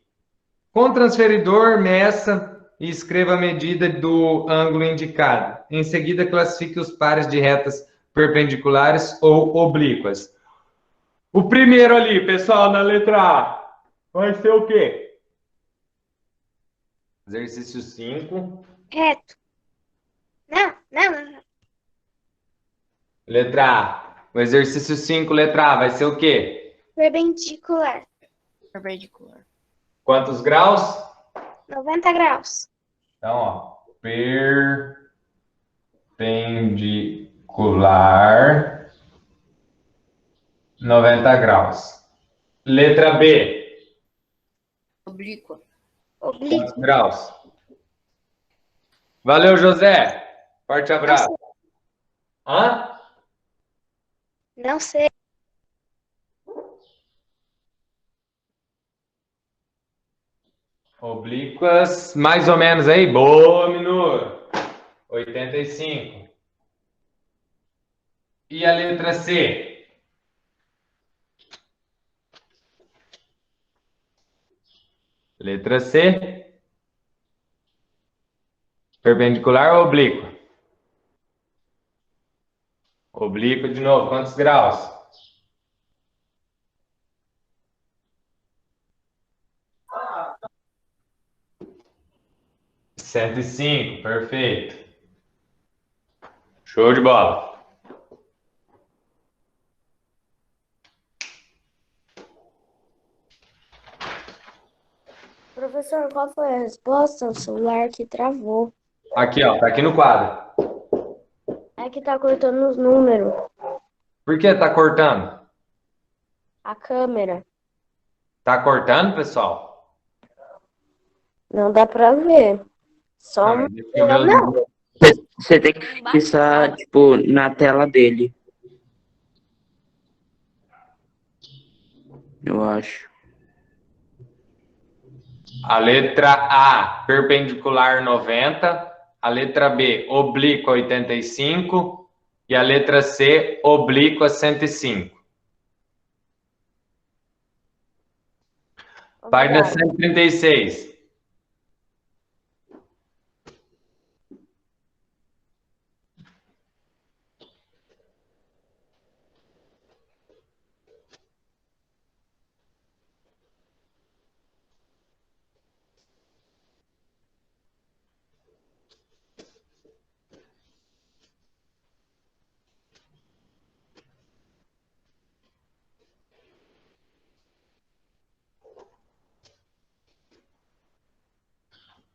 Com o transferidor, meça e escreva a medida do ângulo indicado. Em seguida, classifique os pares de retas perpendiculares ou oblíquas. O primeiro ali, pessoal, na letra A, vai ser o quê? Exercício 5. Reto. Não. Letra A. O exercício 5, letra A, vai ser o quê? Perpendicular. Perpendicular. Quantos graus? 90 graus. Então, ó, perpendicular Perpendicular, 90 graus. Letra B. Oblíqua. Quantos graus? Valeu, José. Forte abraço. Hã? Não sei. Oblíquas, mais ou menos aí. Boa, Minur. 85. E a letra C? Letra C. Perpendicular ou oblíqua? Oblíqua de novo. Quantos graus? 105. Perfeito. Show de bola. Professor, qual foi a resposta? O celular que travou. Aqui, ó. Tá aqui no quadro. É que tá cortando os números. Por que tá cortando? A câmera. Tá cortando, pessoal? Não dá pra ver. Só Não, um. mas deixa eu ver os Não. números. Você tem que fixar, tipo, na tela dele. Eu acho. A letra A, perpendicular 90. A letra B, oblíqua 85. E a letra C, oblíqua 105. Página Obrigada. 136.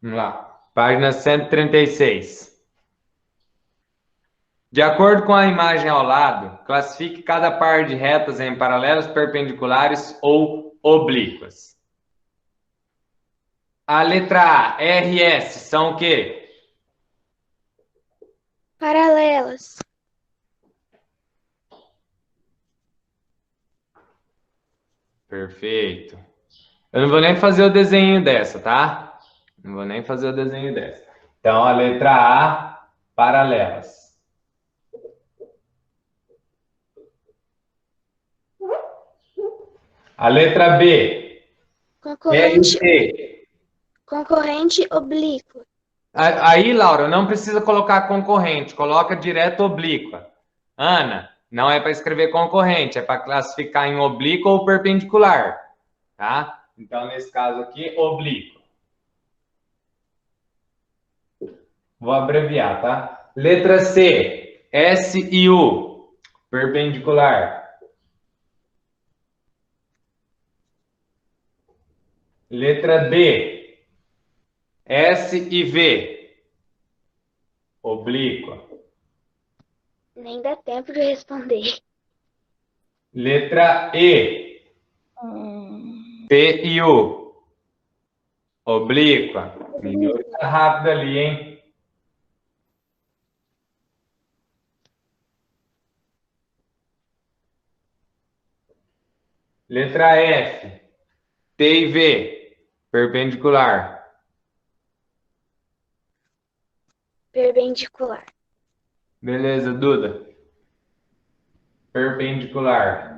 Vamos lá. Página 136. De acordo com a imagem ao lado, classifique cada par de retas em paralelas, perpendiculares ou oblíquas. A letra A, RS, são o quê? Paralelas. Perfeito. Eu não vou nem fazer o desenho dessa, tá? Não vou nem fazer o desenho dessa. Então, a letra A, paralelas. A letra B, Concorrente, RT. concorrente oblíqua. Aí, Laura, não precisa colocar concorrente, coloca direto oblíqua. Ana, não é para escrever concorrente, é para classificar em oblíqua ou perpendicular, tá? Então, nesse caso aqui, oblíqua. Vou abreviar, tá? Letra C, S e U, perpendicular. Letra D, S e V, oblíqua. Nem dá tempo de responder. Letra E, P e U, oblíqua. Menino tá rápido ali, hein? Letra F, T e V, perpendicular. Perpendicular. Beleza, Duda. Perpendicular.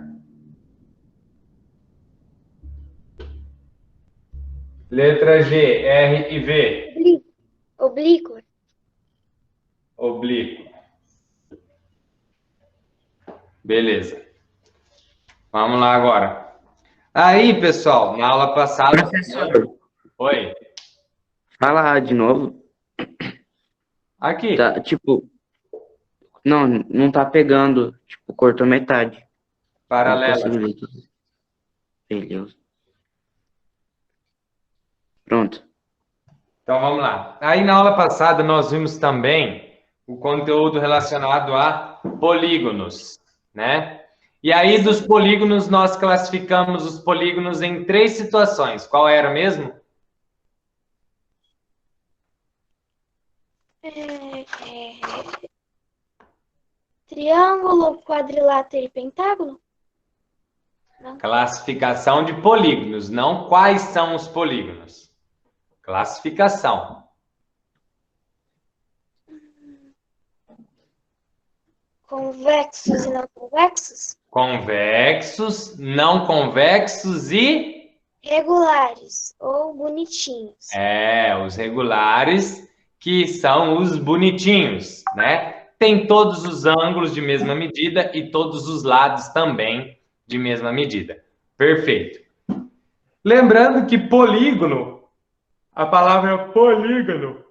Letra G, R e V, Oblíqua. oblíquo. Beleza. Vamos lá agora. Aí, pessoal, na aula passada... Professor, Oi. fala de novo. Aqui. Tá, tipo, não tá pegando. Tipo, cortou metade. Paralela. Não consigo ler tudo. Beleza. Pronto. Então, vamos lá. Aí, na aula passada, nós vimos também o conteúdo relacionado a polígonos, né? E aí, dos polígonos, nós classificamos os polígonos em 3 situações. Qual era mesmo? Triângulo, quadrilátero e pentágono? Classificação de polígonos, não quais são os polígonos. Classificação. Convexos e não convexos? Convexos, não convexos e... Regulares ou bonitinhos. os regulares, que são os bonitinhos, né? Tem todos os ângulos de mesma medida e todos os lados também de mesma medida. Perfeito. Lembrando que polígono, a palavra polígono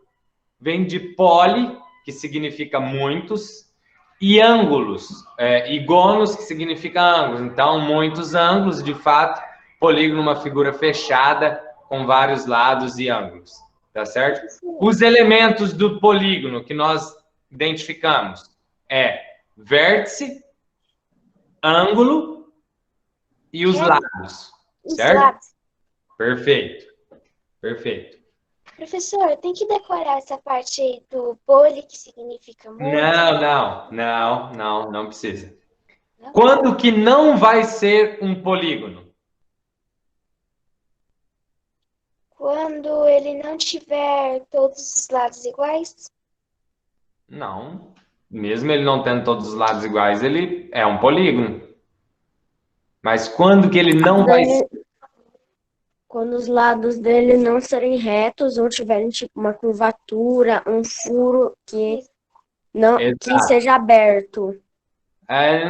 vem de poli, que significa muitos, e ângulos, e gonos, que significa ângulos. Então, muitos ângulos, de fato, polígono, uma figura fechada com vários lados e ângulos, tá certo? Os elementos do polígono que nós identificamos vértice, ângulo e os lados, certo? Perfeito, perfeito. Professor, tem que decorar essa parte aí do poli, que significa muito. Não precisa. Quando que não vai ser um polígono? Quando ele não tiver todos os lados iguais? Não. Mesmo ele não tendo todos os lados iguais, ele é um polígono. Mas quando que ele não vai ser? Quando os lados dele não serem retos ou tiverem tipo uma curvatura, um furo que seja aberto.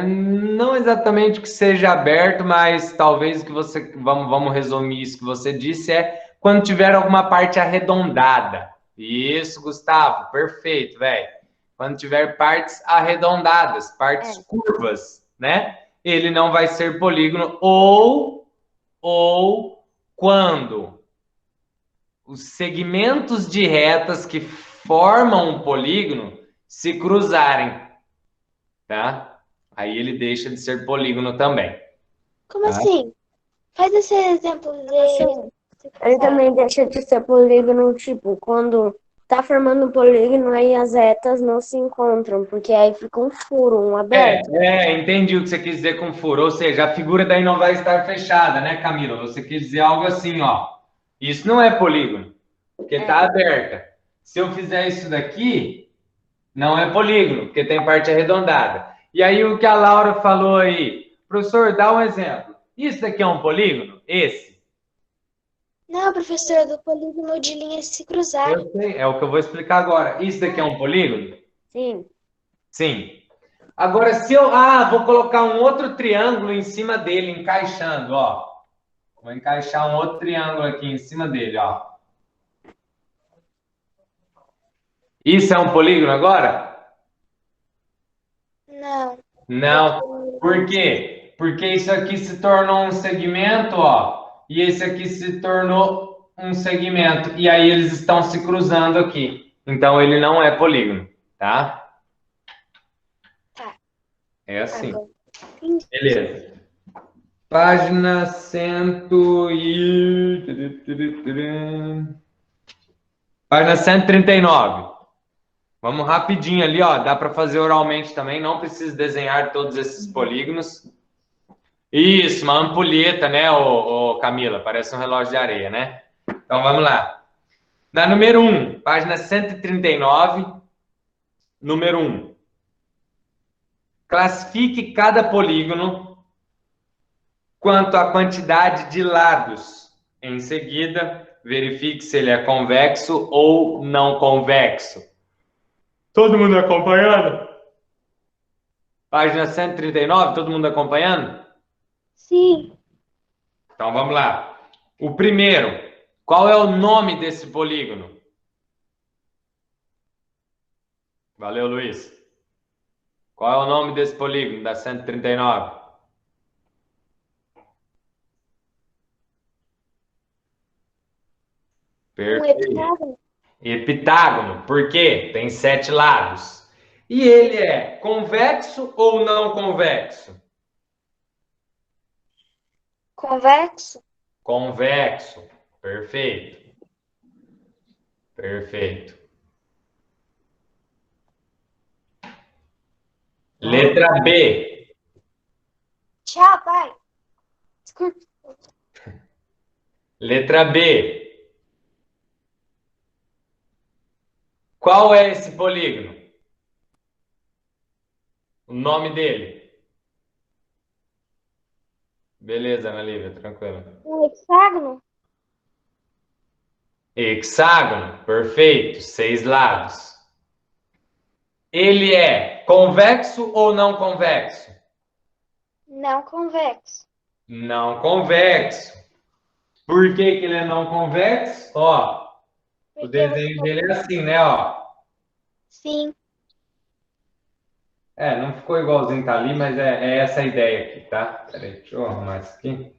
Não exatamente que seja aberto, mas talvez que você... Vamos resumir isso que você disse, quando tiver alguma parte arredondada. Isso, Gustavo, perfeito, velho. Quando tiver partes arredondadas, partes curvas, né? Ele não vai ser polígono, ou quando os segmentos de retas que formam um polígono se cruzarem, tá? Aí ele deixa de ser polígono também. Como assim? Faz esse exemplo dele. Ele também deixa de ser polígono, tipo, quando tá formando um polígono, aí as retas não se encontram, porque aí fica um furo, um aberto. Entendi o que você quis dizer com furo. Ou seja, a figura daí não vai estar fechada, né, Camila? Você quis dizer algo assim, ó. Isso não é polígono, porque tá aberta. Se eu fizer isso daqui, não é polígono, porque tem parte arredondada. E aí o que a Laura falou aí, professor, dá um exemplo. Isso daqui é um polígono? Esse? Não, professor, do polígono de linhas se cruzar. Eu sei, é o que eu vou explicar agora. Isso daqui é um polígono? Sim. Sim. Agora, se eu... vou colocar um outro triângulo em cima dele, encaixando, ó. Vou encaixar um outro triângulo aqui em cima dele, ó. Isso é um polígono agora? Não. Não. Por quê? Porque isso aqui se tornou um segmento, ó. E esse aqui se tornou um segmento. E aí eles estão se cruzando aqui. Então ele não é polígono, tá? Tá. É assim. Agora. Beleza. Página 100 e... Página 139. Vamos rapidinho ali, ó. Dá para fazer oralmente também. Não precisa desenhar todos esses polígonos. Isso, uma ampulheta, né, Camila? Parece um relógio de areia, né? Então, vamos lá. Na número 1, página 139, número 1. Classifique cada polígono quanto à quantidade de lados. Em seguida, verifique se ele é convexo ou não convexo. Todo mundo acompanhando? Página 139, todo mundo acompanhando? Sim. Então, vamos lá. O primeiro, qual é o nome desse polígono? Valeu, Luiz. Qual é o nome desse polígono da 139? Perfeito. Um heptágono? Heptágono. Por quê? Tem 7 lados. E ele é convexo ou não convexo? Convexo? Convexo. Perfeito. Perfeito. Letra B. Tchau, pai. Desculpa. Letra B. Qual é esse polígono? O nome dele? Beleza, Ana Lívia, tranquilo. Um hexágono? Hexágono, perfeito, 6 lados. Ele é convexo ou não convexo? Não convexo. Não convexo. Por que que ele é não convexo? Ó, o Porque desenho dele é assim, né? Ó. Sim. Não ficou igualzinho tá ali, mas é essa a ideia aqui, tá? Peraí, deixa eu arrumar isso aqui.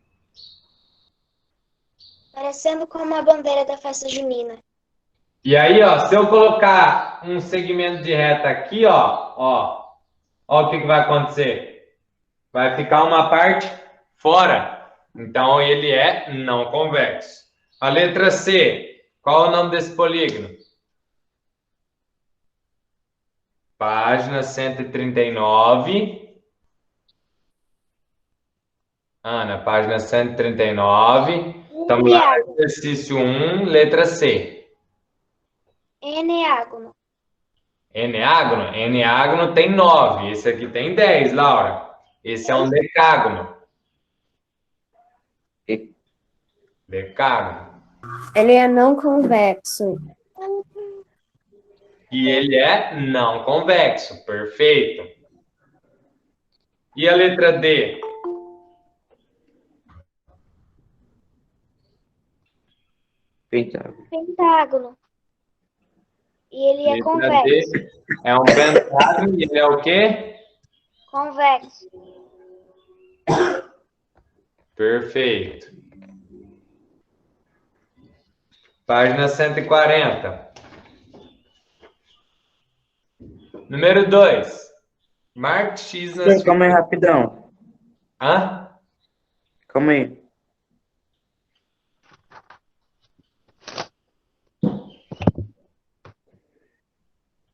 Parecendo como a bandeira da festa junina. E aí, ó, se eu colocar um segmento de reta aqui, ó o que vai acontecer. Vai ficar uma parte fora. Então, ele é não convexo. A letra C, qual é o nome desse polígono? Página 139. Ana, página 139. Estamos lá no exercício 1, letra C. Eneágono. Eneágono? Eneágono tem 9. Esse aqui tem 10, Laura. Esse é um decágono. Decágono. Ele é não convexo. E ele é não convexo. Perfeito. E a letra D? Pentágono. E ele é Letra convexo. D é um pentágono e ele é o quê? Convexo. Perfeito. Página 140. Número 2. Marque X nas... Calma aí, rapidão. Hã? Calma aí.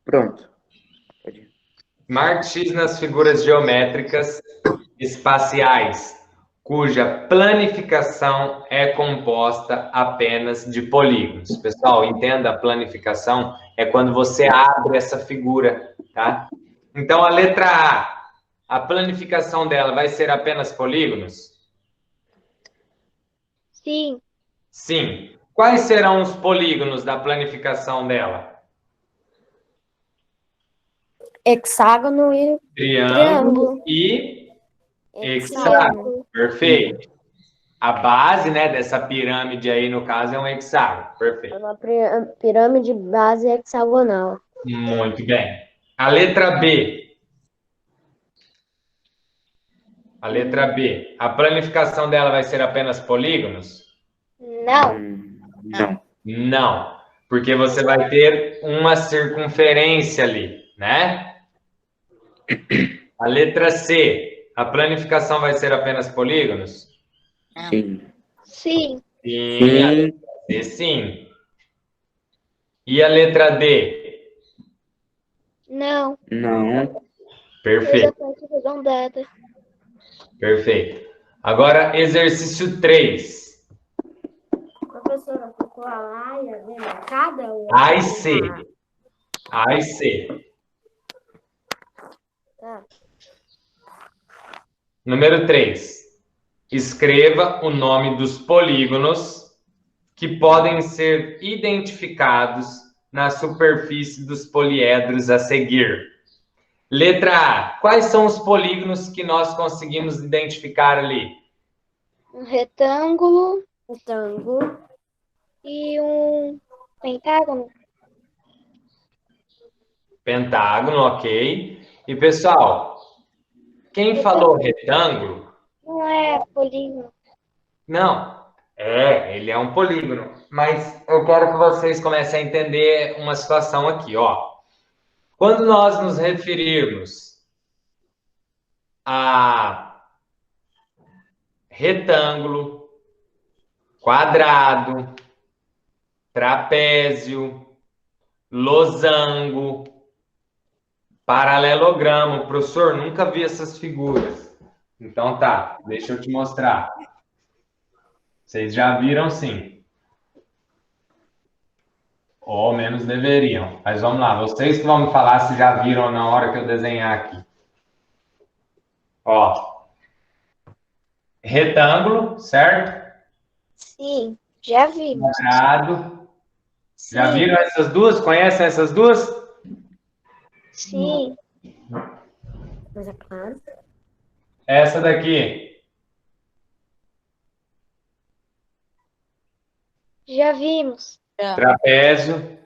Pronto. Pode ir. Marque X nas figuras geométricas espaciais, cuja planificação é composta apenas de polígonos. Pessoal, entenda, a planificação é quando você abre essa figura, tá? Então, a letra A planificação dela vai ser apenas polígonos? Sim. Sim. Quais serão os polígonos da planificação dela? Hexágono e Triângulo e hexágono. Perfeito. A base, né, dessa pirâmide aí, no caso, é um hexágono. É Perfeito. uma pirâmide base hexagonal. Muito bem. A letra B. A letra B. A planificação dela vai ser apenas polígonos? Não. Não. Não. Porque você vai ter uma circunferência ali, né? A letra C. A planificação vai ser apenas polígonos? Sim. Sim. Sim. A letra C, sim. E a letra D? Não. Não. Perfeito. Usa parte arredondada. Perfeito. Agora, exercício 3. Professora, ficou a laia bem marcada? A e C. A e C. Tá. Número 3. Escreva o nome dos polígonos que podem ser identificados na superfície dos poliedros a seguir. Letra A. Quais são os polígonos que nós conseguimos identificar ali? Um retângulo Retângulo. e um pentágono. Pentágono, ok. E, pessoal, quem falou retângulo? Não é polígono. Não. Ele é um polígono. Mas eu quero que vocês comecem a entender uma situação aqui, ó. Quando nós nos referirmos a retângulo, quadrado, trapézio, losango, paralelogramo. Professor, nunca vi essas figuras. Então tá, deixa eu te mostrar. Vocês já viram sim. Ou ao menos deveriam. Mas vamos lá, vocês que vão me falar se já viram na hora que eu desenhar aqui. Ó. Retângulo, certo? Sim, já vimos. Quadrado. Sim, Já viram essas duas? Conhecem essas duas? sim, Mas é claro. Essa daqui. já vimos. Trapézio.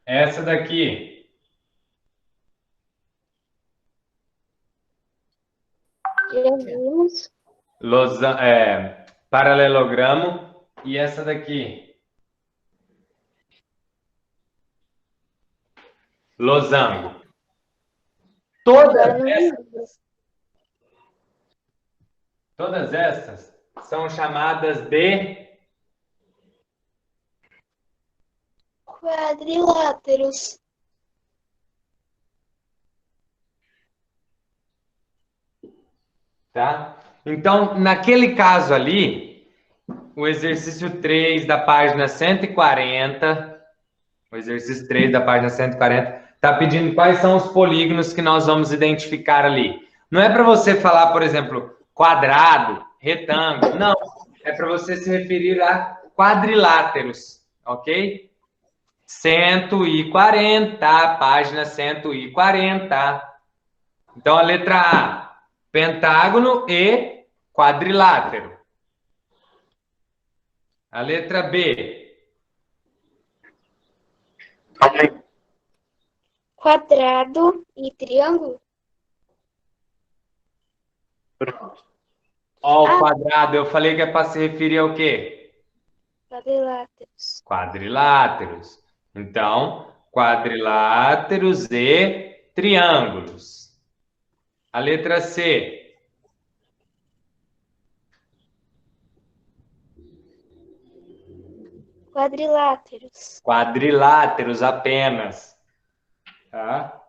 Essa daqui. Já vimos. Paralelogramo. E essa daqui. Losango. Agora não vimos. Todas essas são chamadas de Quadriláteros. tá? Então, naquele caso ali, o exercício 3 da página 140, o exercício 3 da página 140, está pedindo quais são os polígonos que nós vamos identificar ali. Não é para você falar, por exemplo, quadrado, retângulo, não. É para você se referir a quadriláteros, ok? 140, página 140. Então, a letra A, pentágono e quadrilátero. A letra B. Quadrado e triângulo. Ó, o quadrado, eu falei que é para se referir ao quê? Quadriláteros. Quadriláteros. Então, quadriláteros e triângulos. A letra C. Quadriláteros. Quadriláteros apenas. Tá?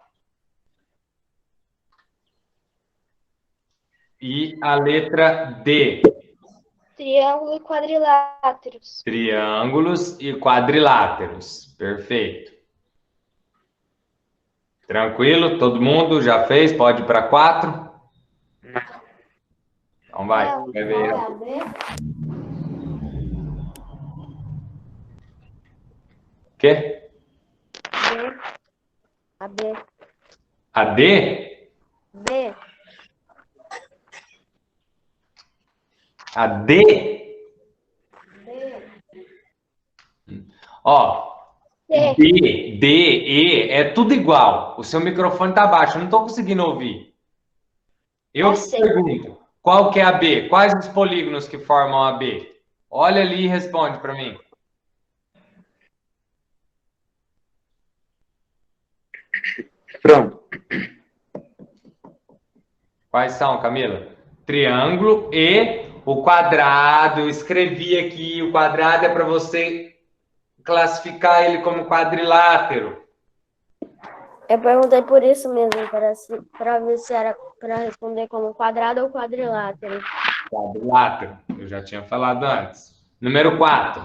E a letra D. Triângulo e quadriláteros. Triângulos e quadriláteros. Perfeito. Tranquilo? Todo mundo já fez? Pode ir para 4? Então vai. Não. Vai ver. Quê? A B. A D? B. A D? Ó, C. D, E, é tudo igual. O seu microfone tá baixo, eu não tô conseguindo ouvir. Eu te pergunto, qual que é a B? Quais os polígonos que formam a B? Olha ali e responde para mim. Pronto. Quais são, Camila? Triângulo e o quadrado. Eu escrevi aqui, o quadrado é para você classificar ele como quadrilátero. Eu perguntei por isso mesmo, para ver se era para responder como quadrado ou quadrilátero. Quadrilátero, eu já tinha falado antes. Número 4.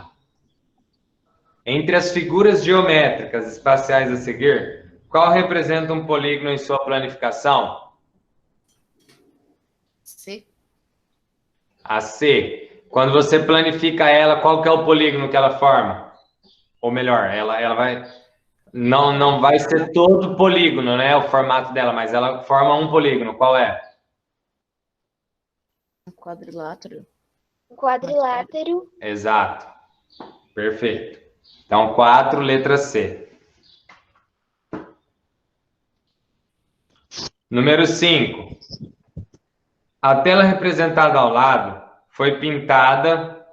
Entre as figuras geométricas espaciais a seguir, qual representa um polígono em sua planificação? C. A C. Quando você planifica ela, qual que é o polígono que ela forma? Ou melhor, ela vai... Não vai ser todo polígono, né? O formato dela, mas ela forma um polígono. Qual é? Quadrilátero. Quadrilátero. Exato. Perfeito. Então, 4, letra C. Número 5. A tela representada ao lado foi pintada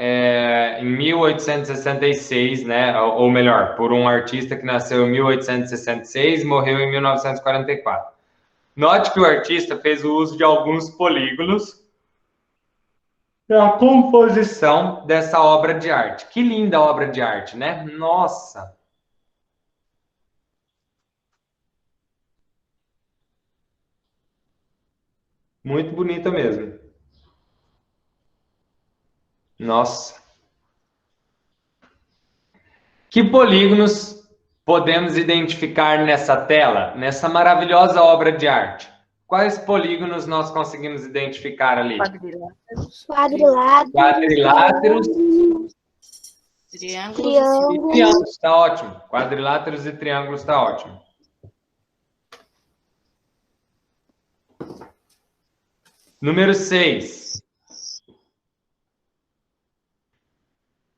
em 1866, né? Ou melhor, por um artista que nasceu em 1866 e morreu em 1944. Note que o artista fez o uso de alguns polígonos na composição dessa obra de arte. Que linda obra de arte, né? Nossa! Muito bonita mesmo. Nossa. Que polígonos podemos identificar nessa tela, nessa maravilhosa obra de arte? Quais polígonos nós conseguimos identificar ali? Quadriláteros. Quadriláteros. Triângulos. E triângulos, está ótimo. Quadriláteros e triângulos está ótimo. Número 6.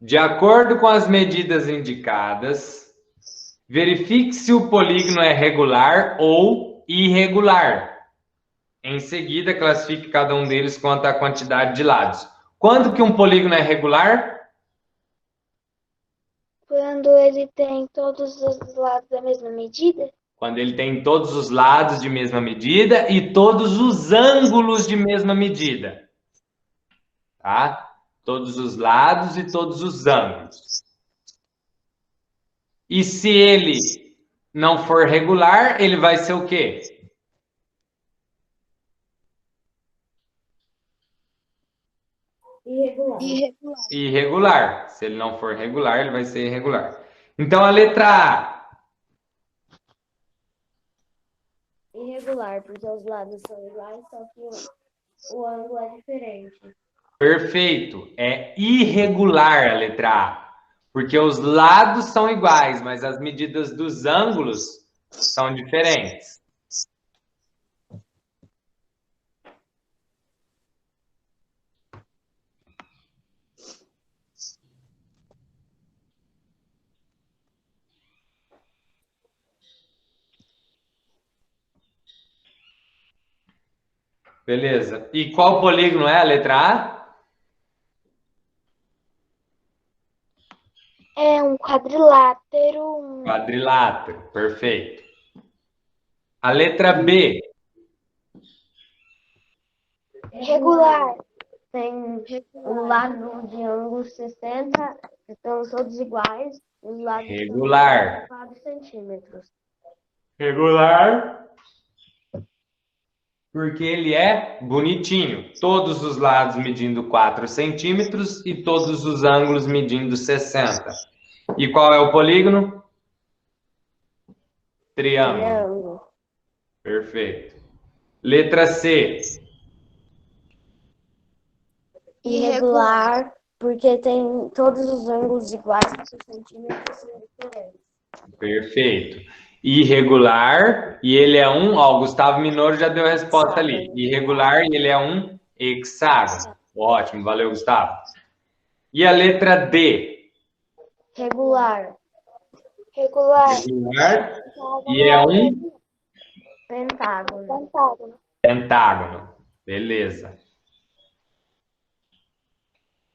De acordo com as medidas indicadas, verifique se o polígono é regular ou irregular. Em seguida, classifique cada um deles quanto à quantidade de lados. Quando que um polígono é regular? Quando ele tem todos os lados da mesma medida? Quando ele tem todos os lados de mesma medida e todos os ângulos de mesma medida. Tá? Todos os lados e todos os ângulos. E se ele não for regular, ele vai ser o quê? Irregular. Se ele não for regular, ele vai ser irregular. Então, a letra A. Irregular, porque os lados são iguais, só que o ângulo é diferente. Perfeito. É irregular a letra A. Porque os lados são iguais, mas as medidas dos ângulos são diferentes. Beleza. E qual polígono é a letra A? É um quadrilátero. Quadrilátero. Perfeito. A letra B. Regular. Tem um lado de ângulo 60, estão todos iguais, os lados Regular. são 4 centímetros. Regular. Porque ele é bonitinho. Todos os lados medindo 4 centímetros e todos os ângulos medindo 60. E qual é o polígono? Triângulo. Perfeito. Letra C. Irregular, porque tem todos os ângulos iguais, 4 centímetros são diferentes. Perfeito. Irregular, e ele é um... Ó, o Gustavo Minoro já deu a resposta ali. Irregular, e ele é um hexágono. Ótimo, valeu, Gustavo. E a letra D? Regular. Regular. Regular, e é um Pentágono. pentágono. Beleza.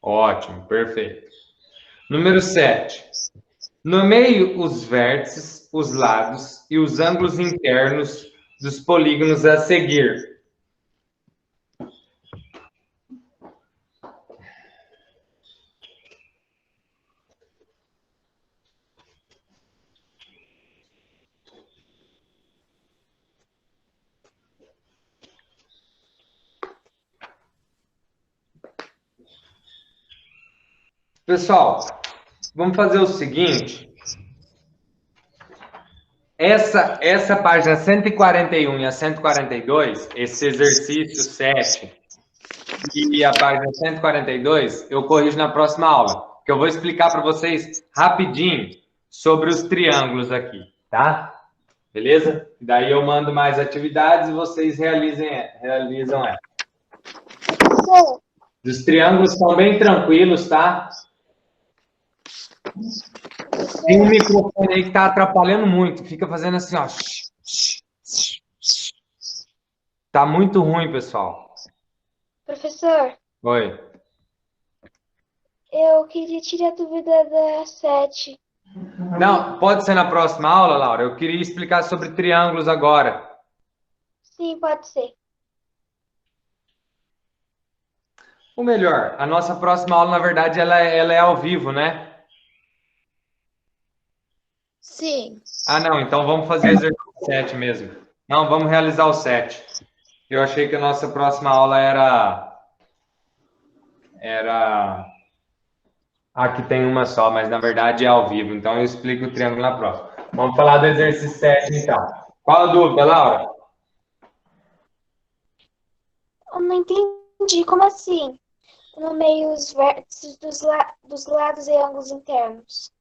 Ótimo, perfeito. Número 7. Nomeie os vértices, os lados e os ângulos internos dos polígonos a seguir. Pessoal, vamos fazer o seguinte. Essa página 141 e a 142, esse exercício 7 e a página 142, eu corrijo na próxima aula, que eu vou explicar para vocês rapidinho sobre os triângulos aqui, tá? Beleza? Daí eu mando mais atividades e vocês realizam ela. Os triângulos são bem tranquilos, tá? Tem um microfone aí que tá atrapalhando muito. Fica fazendo assim, ó. Tá muito ruim, pessoal. Professor, Oi. Eu queria tirar a dúvida da 7. Não, pode ser na próxima aula, Laura. Eu queria explicar sobre triângulos agora. Sim, pode ser. Ou melhor, a nossa próxima aula, na verdade, ela é ao vivo, né? Sim. Ah, não, então vamos fazer o exercício 7 mesmo. Não, vamos realizar o 7. Eu achei que a nossa próxima aula era... Aqui tem uma só, mas na verdade é ao vivo, então eu explico o triângulo na próxima. Vamos falar do exercício 7, então. Qual a dúvida, Laura? Eu não entendi. Como assim? No meio os vértices dos lados e ângulos internos.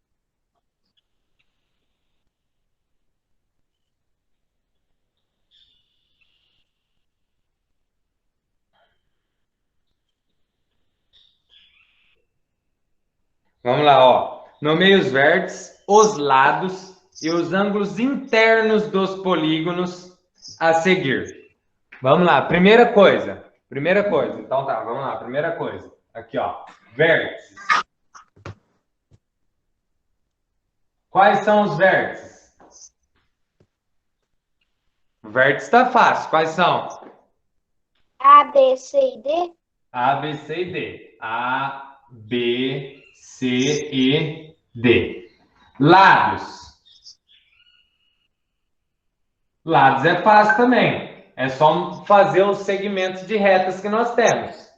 Vamos lá, ó. Nomeie os vértices, os lados e os ângulos internos dos polígonos a seguir. Vamos lá, primeira coisa. Então tá, vamos lá, primeira coisa. Aqui, ó, vértices. Quais são os vértices? O vértice tá fácil, quais são? A, B, C e D? A, B, C e D. A, B, C e D. Lados. Lados é fácil também. É só fazer os segmentos de retas que nós temos.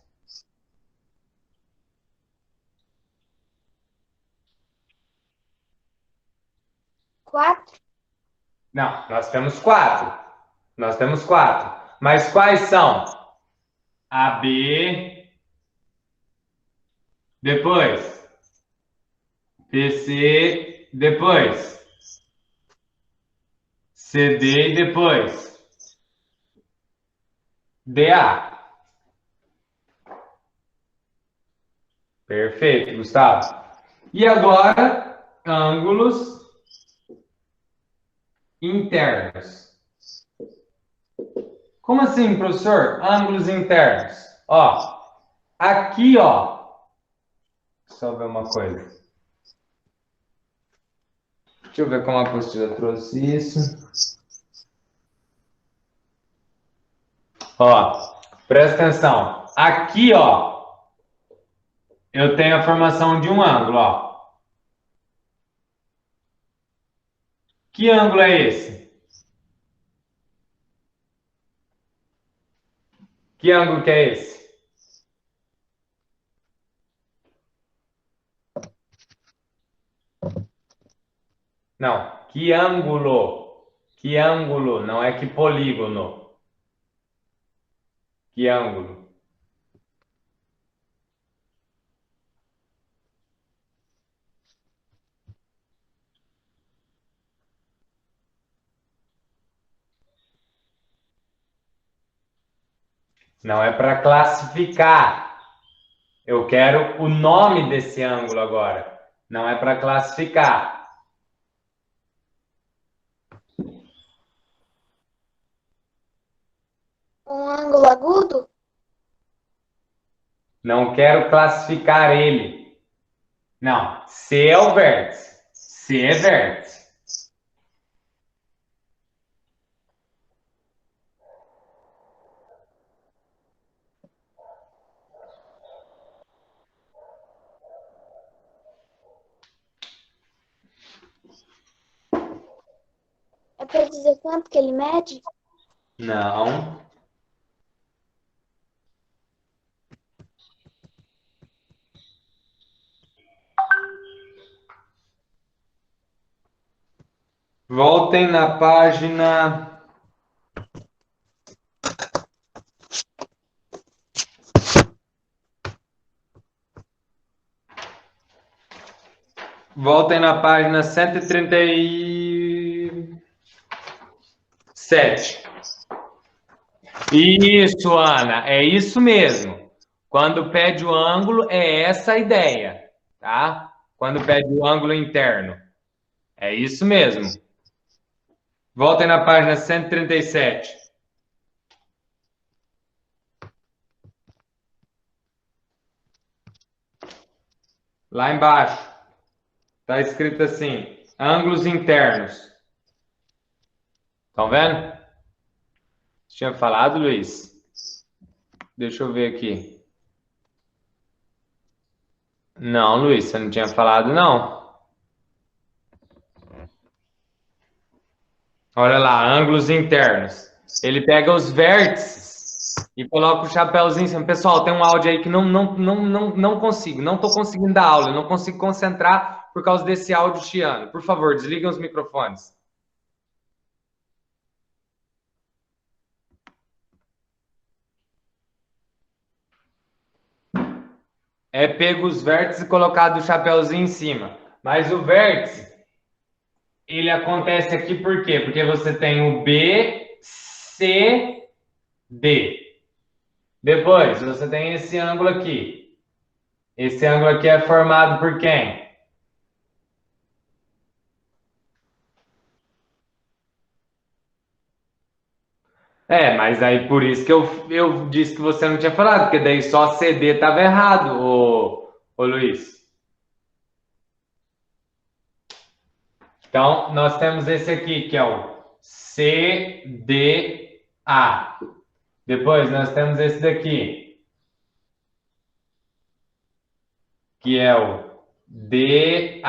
Quatro? Não, nós temos quatro. Mas quais são? AB, depois PC, depois CD e depois DA. Perfeito, Gustavo. E agora, ângulos internos. Como assim, professor? Ângulos internos. Ó, aqui, ó. Só ver uma coisa. Deixa eu ver como a apostila trouxe isso. Ó, presta atenção. Aqui, ó, eu tenho a formação de um ângulo, ó. Que ângulo é esse? Que ângulo que é esse? Não, que ângulo? Que ângulo? Não é que polígono. Que ângulo? Não é para classificar. Eu quero o nome desse ângulo agora. Não é para classificar. Um ângulo agudo? Não quero classificar ele. Não, C é o vértice. C é vértice. É para dizer quanto que ele mede? Não. Voltem na página... Voltem na página 137. Isso, Ana, é isso mesmo. Quando pede o ângulo, é essa a ideia, tá? Quando pede o ângulo interno. É isso mesmo. Voltem na página 137. Lá embaixo. Está escrito assim, ângulos internos. Estão vendo? Você tinha falado, Luiz? Deixa eu ver aqui. Não, Luiz, você não tinha falado, não. Olha lá, ângulos internos. Ele pega os vértices e coloca o chapéuzinho em cima. Pessoal, tem um áudio aí que não consigo. Não estou conseguindo dar aula. Eu não consigo concentrar por causa desse áudio chiando. Por favor, desliguem os microfones. É pego os vértices e colocado o chapéuzinho em cima. Mas o vértice, ele acontece aqui por quê? Porque você tem o B, C, D. Depois, você tem esse ângulo aqui. Esse ângulo aqui é formado por quem? Mas aí por isso que eu disse que você não tinha falado, porque daí só CD estava errado, ô Luiz. Então, nós temos esse aqui, que é o CDA. Depois, nós temos esse daqui, que é o DAB.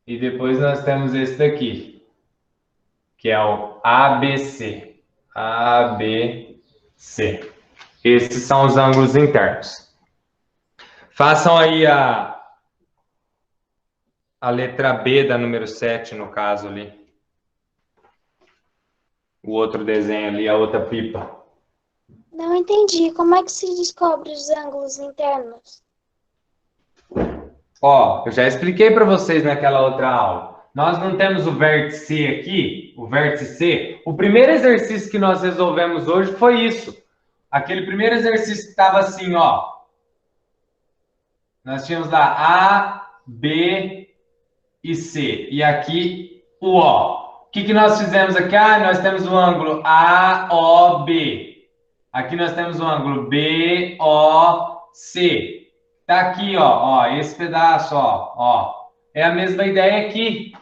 E depois nós temos esse daqui, que é o ABC. ABC. Esses são os ângulos internos. Façam aí a letra B da número 7, no caso ali. O outro desenho ali, a outra pipa. Não entendi. Como é que se descobre os ângulos internos? Ó, eu já expliquei para vocês naquela outra aula. Nós não temos o vértice aqui, o vértice C. O primeiro exercício que nós resolvemos hoje foi isso. Aquele primeiro exercício que estava assim, ó. Nós tínhamos lá A, B e C. E aqui o O. O que nós fizemos aqui? Nós temos o ângulo AOB. Aqui nós temos o ângulo BOC. Tá aqui, ó, esse pedaço, ó. É a mesma ideia aqui.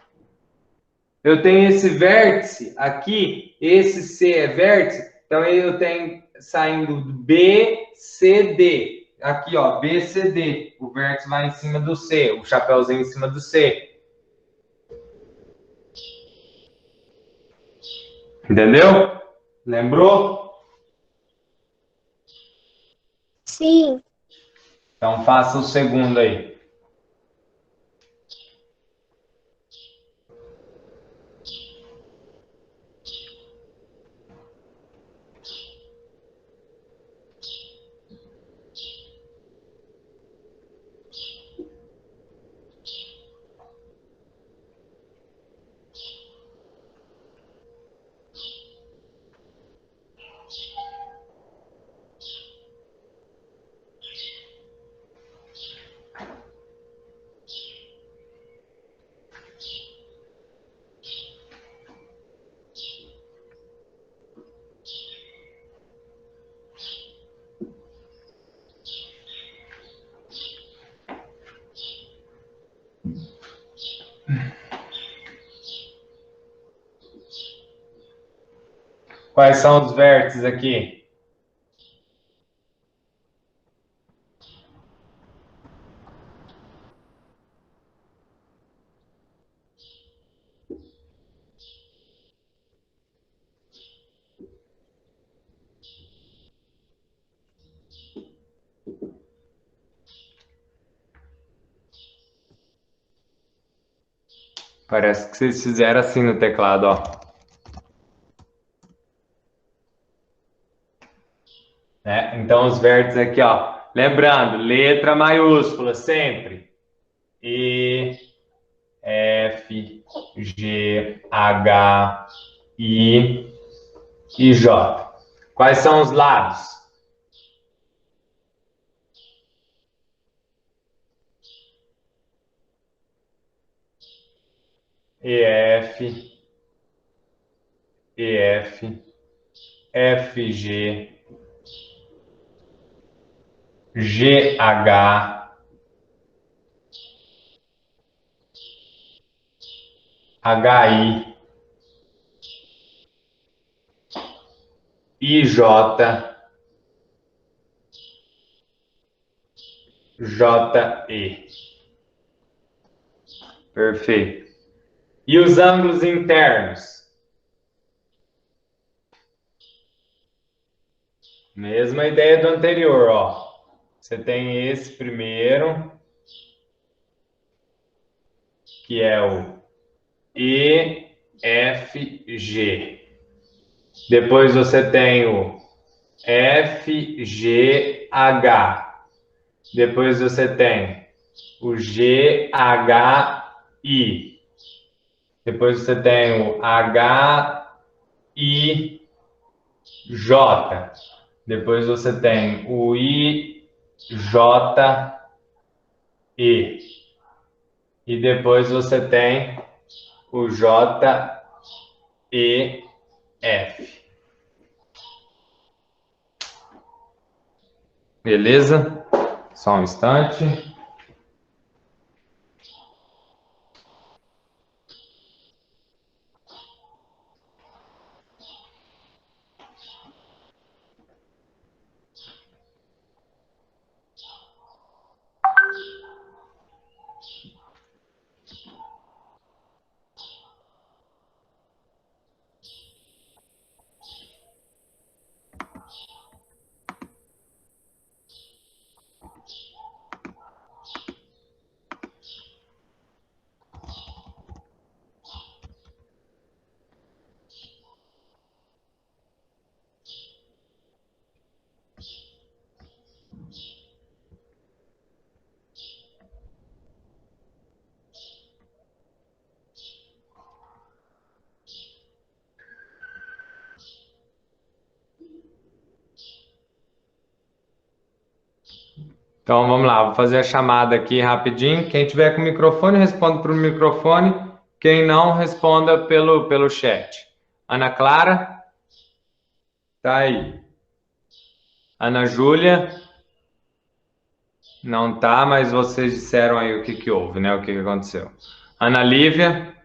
Eu tenho esse vértice aqui, esse C é vértice, então eu tenho saindo BCD. Aqui, ó, BCD. O vértice vai em cima do C, o chapéuzinho em cima do C. Entendeu? Lembrou? Sim. Então faça o segundo aí. Quais são os vértices aqui? Parece que vocês fizeram assim no teclado, ó. Então, os vértices aqui, ó. Lembrando, letra maiúscula sempre. E, F, G, H, I e J. Quais são os lados? EF, EF, FG, GH, HI, IJ, JE. Perfeito. E os ângulos internos? Mesma ideia do anterior, ó. Você tem esse primeiro, que é o EFG. Depois você tem o FGH. Depois você tem o GHI. Depois você tem o HIJ. Depois você tem o IJE. E depois você tem o JEF. Beleza? Só um instante. Então vamos lá, vou fazer a chamada aqui rapidinho. Quem tiver com o microfone, responda para o microfone. Quem não, responda pelo chat. Ana Clara? Tá aí. Ana Júlia? Não tá, mas vocês disseram aí o que houve, né? O que aconteceu. Ana Lívia?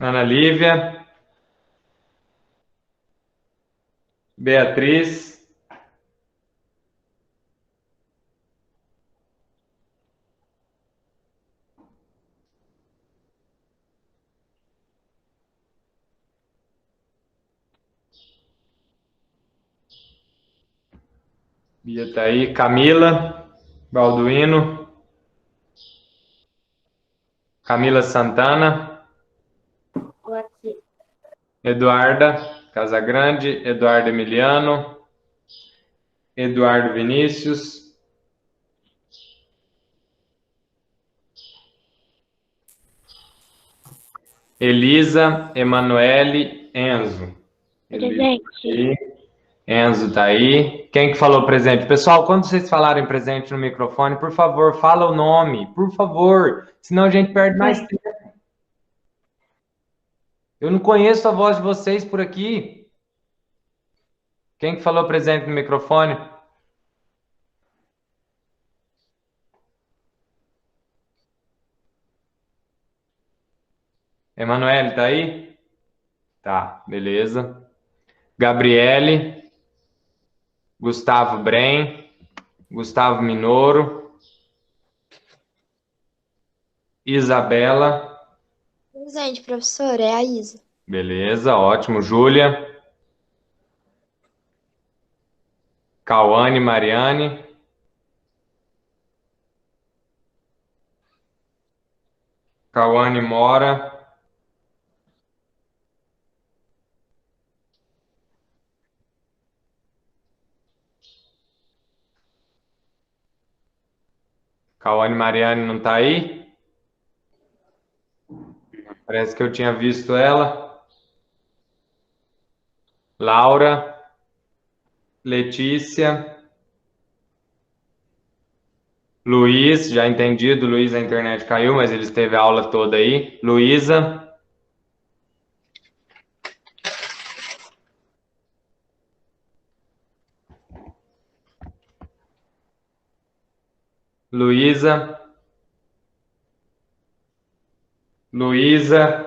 Ana Lívia? Beatriz? Bia tá aí. Camila? Balduino? Camila Santana? Eduarda Casagrande? Eduardo Emiliano? Eduardo Vinícius? Elisa, Emanuele, Enzo. Presente. Enzo tá aí. Quem que falou presente? Pessoal, quando vocês falarem presente no microfone, por favor, fala o nome, por favor. Senão a gente perde mais tempo. Eu não conheço a voz de vocês por aqui. Quem que falou presente no microfone? Emanuele, tá aí? Tá, beleza. Gabriele, Gustavo Brem, Gustavo Minoro, Isabela. Presente, professor, é a Isa. Beleza, ótimo. Júlia. Cauane, Mariane. Cauane Mora. Cauane Mariane não tá aí? Parece que eu tinha visto ela. Laura. Letícia. Luiz, já entendido. Luiz, a internet caiu, mas ele esteve a aula toda aí. Luísa. Luísa. Luísa.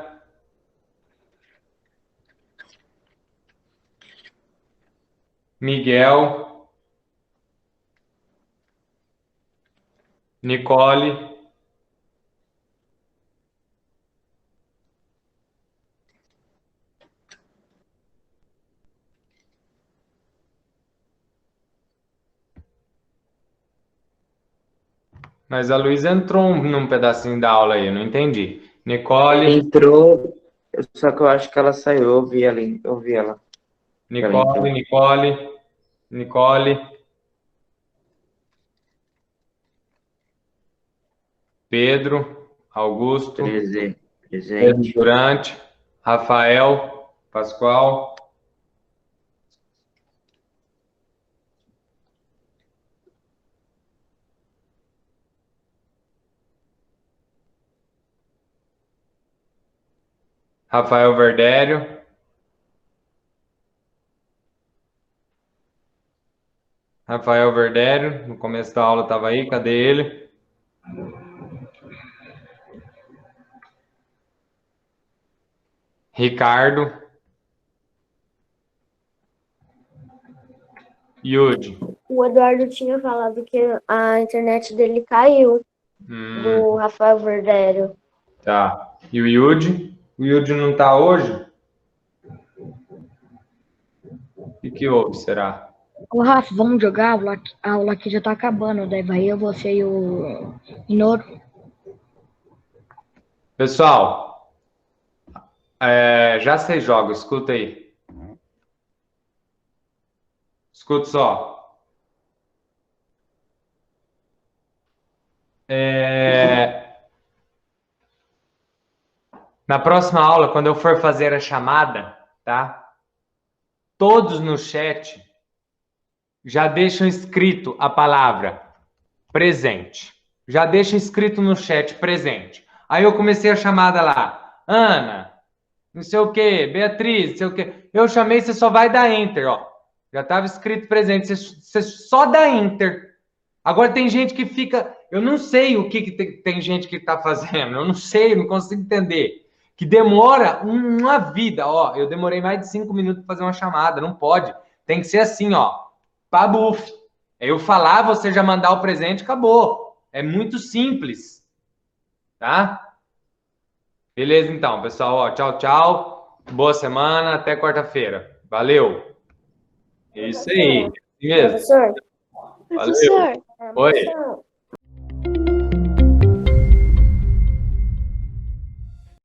Miguel. Nicole. Mas a Luísa entrou num pedacinho da aula aí, eu não entendi. Nicole. Entrou, só que eu acho que ela saiu. Eu vi ela. Nicole. Pedro. Augusto. Presente. Pedro Durante. Rafael. Pascoal. Rafael Verdério. Rafael Verdério, no começo da aula estava aí, cadê ele? Ricardo. Yudi. O Eduardo tinha falado que a internet dele caiu, do Rafael Verdério. Tá. E o Yudi? O Yudi não tá hoje? O que houve, será? Ô, Rafa, vamos jogar? A aula aqui já tá acabando. Daí vai eu, você e o Inoro. Pessoal, já sei jogo, escuta aí. Escuta só. Na próxima aula, quando eu for fazer a chamada, tá? Todos no chat já deixam escrito a palavra presente. Já deixa escrito no chat presente. Aí eu comecei a chamada lá. Ana, não sei o quê, Beatriz, não sei o quê. Eu chamei, você só vai dar enter, ó. Já estava escrito presente, você só dá enter. Agora tem gente que fica... Eu não sei o que tem gente que está fazendo. Eu não sei, eu não consigo entender. Que demora uma vida, ó. Eu demorei mais de 5 minutos para fazer uma chamada. Não pode. Tem que ser assim, ó. Pabuf. Eu falar, você já mandar o presente, acabou. É muito simples. Tá? Beleza, então, pessoal. Ó, tchau, tchau. Boa semana. Até quarta-feira. Valeu. É isso aí. É assim mesmo. Professor? Valeu. Oi.